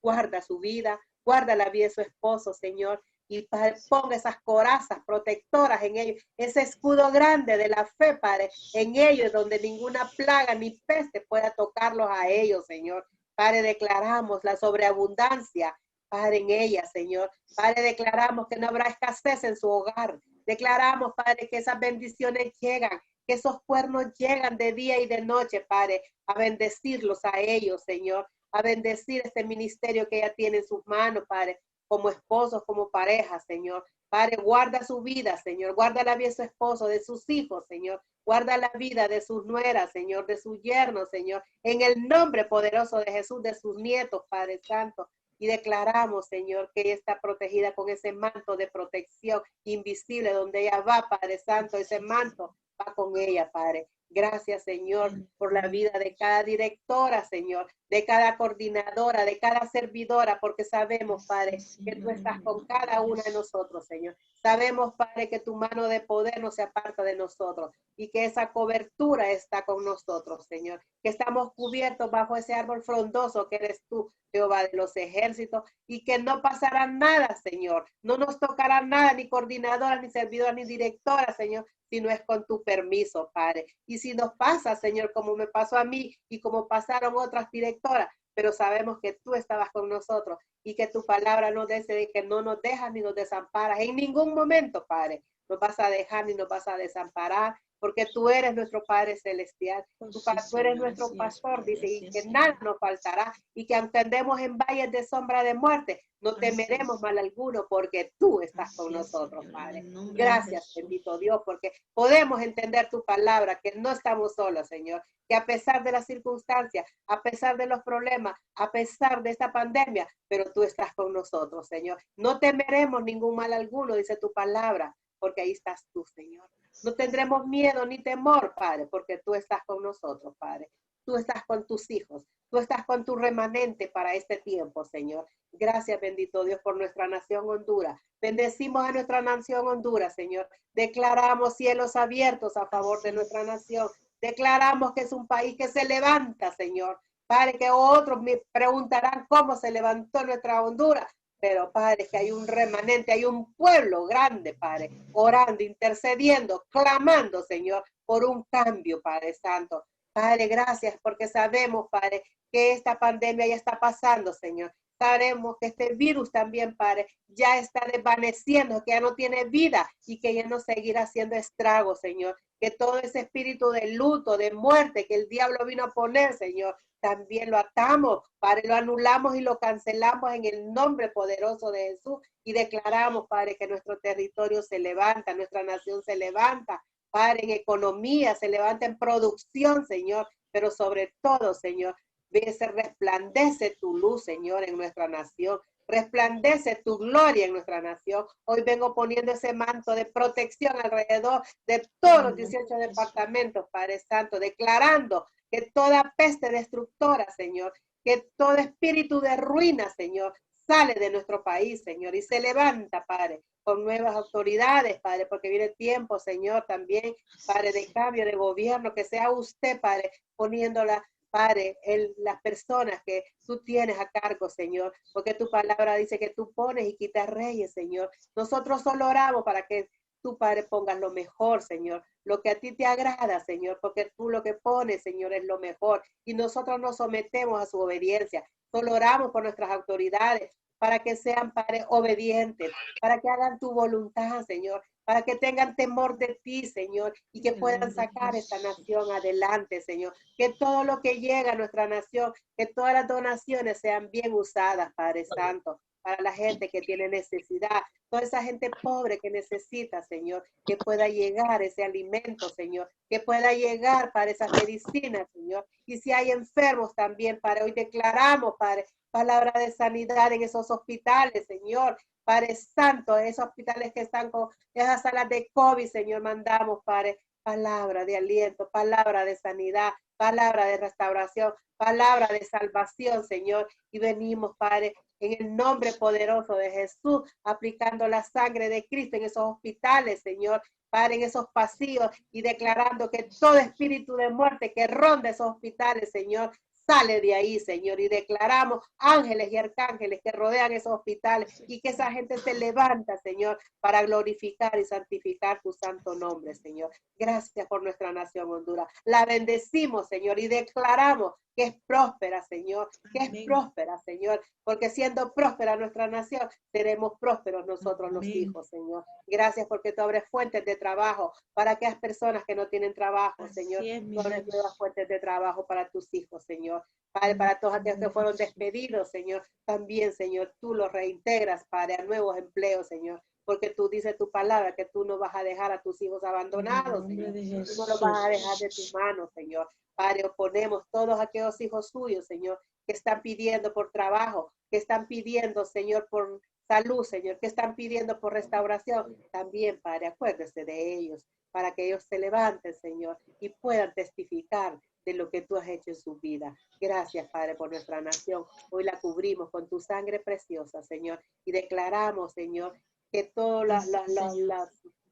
guarda su vida, guarda la vida de su esposo, Señor, y Padre, ponga esas corazas protectoras en ellos, ese escudo grande de la fe, Padre, en ellos, donde ninguna plaga ni peste pueda tocarlos a ellos, Señor. Padre, declaramos la sobreabundancia, Padre, en ella, Señor. Padre, declaramos que no habrá escasez en su hogar. Declaramos, Padre, que esas bendiciones llegan, que esos cuernos llegan de día y de noche, Padre, a bendecirlos a ellos, Señor, a bendecir este ministerio que ella tiene en sus manos, Padre, como esposos, como pareja, Señor. Padre, guarda su vida, Señor. Guarda la vida de su esposo, de sus hijos, Señor. Guarda la vida de sus nueras, Señor, de sus yernos, Señor. En el nombre poderoso de Jesús, de sus nietos, Padre Santo. Y declaramos, Señor, que ella está protegida con ese manto de protección invisible donde ella va, Padre Santo. Ese manto va con ella, Padre. Gracias, Señor, por la vida de cada directora, Señor, de cada coordinadora, de cada servidora, porque sabemos, Padre, que tú estás con cada una de nosotros, Señor. Sabemos, Padre, que tu mano de poder no se aparta de nosotros y que esa cobertura está con nosotros, Señor. Que estamos cubiertos bajo ese árbol frondoso que eres tú, Jehová de los ejércitos, y que no pasará nada, Señor. No nos tocará nada, ni coordinadora, ni servidora, ni directora, Señor, si no es con tu permiso, Padre. Y si nos pasa, Señor, como me pasó a mí y como pasaron otras directoras, pero sabemos que tú estabas con nosotros y que tu palabra nos dice de que no nos dejas ni nos desamparas en ningún momento, Padre. Nos vas a dejar ni nos vas a desamparar, porque tú eres nuestro Padre Celestial. Tú eres nuestro pastor, dice, y que nada nos faltará, y que aunque andemos en valles de sombra de muerte, no temeremos mal alguno, porque tú estás con nosotros, Padre. Gracias, bendito Dios, porque podemos entender tu palabra, que no estamos solos, Señor, que a pesar de las circunstancias, a pesar de los problemas, a pesar de esta pandemia, pero tú estás con nosotros, Señor. No temeremos ningún mal alguno, dice tu palabra, porque ahí estás tú, Señor. No tendremos miedo ni temor, Padre, porque tú estás con nosotros, Padre. Tú estás con tus hijos. Tú estás con tu remanente para este tiempo, Señor. Gracias, bendito Dios, por nuestra nación Honduras. Bendecimos a nuestra nación Honduras, Señor. Declaramos cielos abiertos a favor de nuestra nación. Declaramos que es un país que se levanta, Señor. Padre, que otros me preguntarán cómo se levantó nuestra Honduras. Pero, Padre, que hay un remanente, hay un pueblo grande, Padre, orando, intercediendo, clamando, Señor, por un cambio, Padre Santo. Padre, gracias, porque sabemos, Padre, que esta pandemia ya está pasando, Señor. Sabemos que este virus también, Padre, ya está desvaneciendo, que ya no tiene vida y que ya no seguirá haciendo estragos, Señor. Que todo ese espíritu de luto, de muerte que el diablo vino a poner, Señor, también lo atamos, Padre, lo anulamos y lo cancelamos en el nombre poderoso de Jesús y declaramos, Padre, que nuestro territorio se levanta, nuestra nación se levanta, Padre, en economía, se levanta en producción, Señor, pero sobre todo, Señor, resplandece tu luz, Señor, en nuestra nación. Resplandece tu gloria en nuestra nación. Hoy vengo poniendo ese manto de protección alrededor de todos los 18 departamentos, Padre Santo, declarando que toda peste destructora, Señor, que todo espíritu de ruina, Señor, sale de nuestro país, Señor, y se levanta, Padre, con nuevas autoridades, Padre, porque viene tiempo, Señor, también, Padre, de cambio de gobierno, que sea usted, Padre, poniéndola, Padre, las personas que tú tienes a cargo, Señor, porque tu palabra dice que tú pones y quitas reyes, Señor. Nosotros solo oramos para que tú, Padre, pongas lo mejor, Señor, lo que a ti te agrada, Señor, porque tú lo que pones, Señor, es lo mejor. Y nosotros nos sometemos a su obediencia. Solo oramos por nuestras autoridades para que sean, Padre, obedientes, para que hagan tu voluntad, Señor. para que tengan temor de ti, Señor, y que puedan sacar esta nación adelante, Señor. Que todo lo que llega a nuestra nación, que todas las donaciones sean bien usadas, Padre Santo, para la gente que tiene necesidad, toda esa gente pobre que necesita, Señor, que pueda llegar ese alimento, Señor, que pueda llegar para esas medicinas, Señor. Y si hay enfermos también, Padre, hoy declaramos, Padre, palabra de sanidad en esos hospitales, Señor. Padre Santo, esos hospitales que están con esas salas de COVID, Señor, mandamos, Padre, palabra de aliento, palabra de sanidad, palabra de restauración, palabra de salvación, Señor. Y venimos, Padre, en el nombre poderoso de Jesús, aplicando la sangre de Cristo en esos hospitales, Señor, Padre, en esos pasillos y declarando que todo espíritu de muerte que ronda esos hospitales, Señor, sale de ahí, Señor, y declaramos ángeles y arcángeles que rodean esos hospitales y que esa gente se levanta, Señor, para glorificar y santificar tu santo nombre, Señor. Gracias por nuestra nación Honduras. La bendecimos, Señor, y declaramos que es próspera, Señor, que es próspera, Señor, porque siendo próspera nuestra nación, seremos prósperos nosotros los hijos, Señor. Gracias porque tú abres fuentes de trabajo para aquellas personas que no tienen trabajo, Señor. Tú abres nuevas fuentes de trabajo para tus hijos, Señor. Padre, para todos aquellos que fueron despedidos, Señor, también, Señor, tú los reintegras, Padre, a nuevos empleos, Señor. Porque tú dices tu palabra que tú no vas a dejar a tus hijos abandonados, Señor. Tú no los vas a dejar de tus manos, Señor. Padre, ponemos todos aquellos hijos suyos, Señor, que están pidiendo por trabajo, que están pidiendo, Señor, por salud, Señor, que están pidiendo por restauración. También, Padre, acuérdese de ellos, para que ellos se levanten, Señor, y puedan testificar de lo que tú has hecho en su vida. Gracias, Padre, por nuestra nación. Hoy la cubrimos con tu sangre preciosa, Señor, y declaramos, Señor, que todos los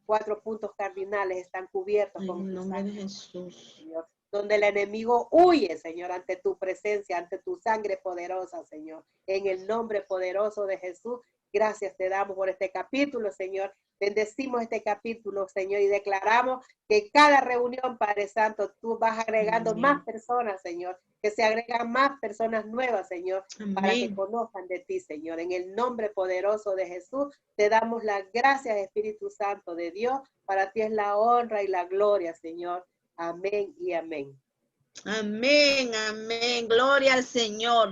4 puntos cardinales están cubiertos con tu sangre, Jesús, Señor. Donde el enemigo huye, Señor, ante tu presencia, ante tu sangre poderosa, Señor. En el nombre poderoso de Jesús, gracias te damos por este capítulo, Señor. Bendecimos este capítulo, Señor, y declaramos que cada reunión, Padre Santo, tú vas agregando más personas, Señor, que se agregan más personas nuevas, Señor, para que conozcan de ti, Señor. En el nombre poderoso de Jesús, te damos las gracias, Espíritu Santo de Dios. Para ti es la honra y la gloria, Señor. Amén y amén. Amén, amén. Gloria al Señor.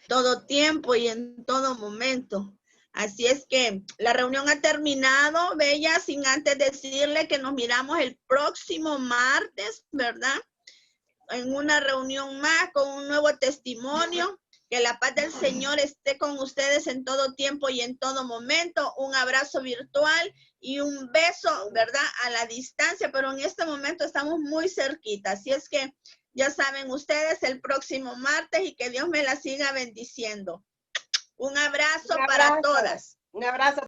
Todo tiempo y en todo momento. Así es que la reunión ha terminado, Bella, sin antes decirle que nos miramos el próximo martes, ¿verdad? En una reunión más con un nuevo testimonio. Que la paz del Señor esté con ustedes en todo tiempo y en todo momento. Un abrazo virtual y un beso, ¿verdad? A la distancia, pero en este momento estamos muy cerquita. Así es que ya saben ustedes el próximo martes y que Dios me la siga bendiciendo. Un abrazo para todas. Un abrazo.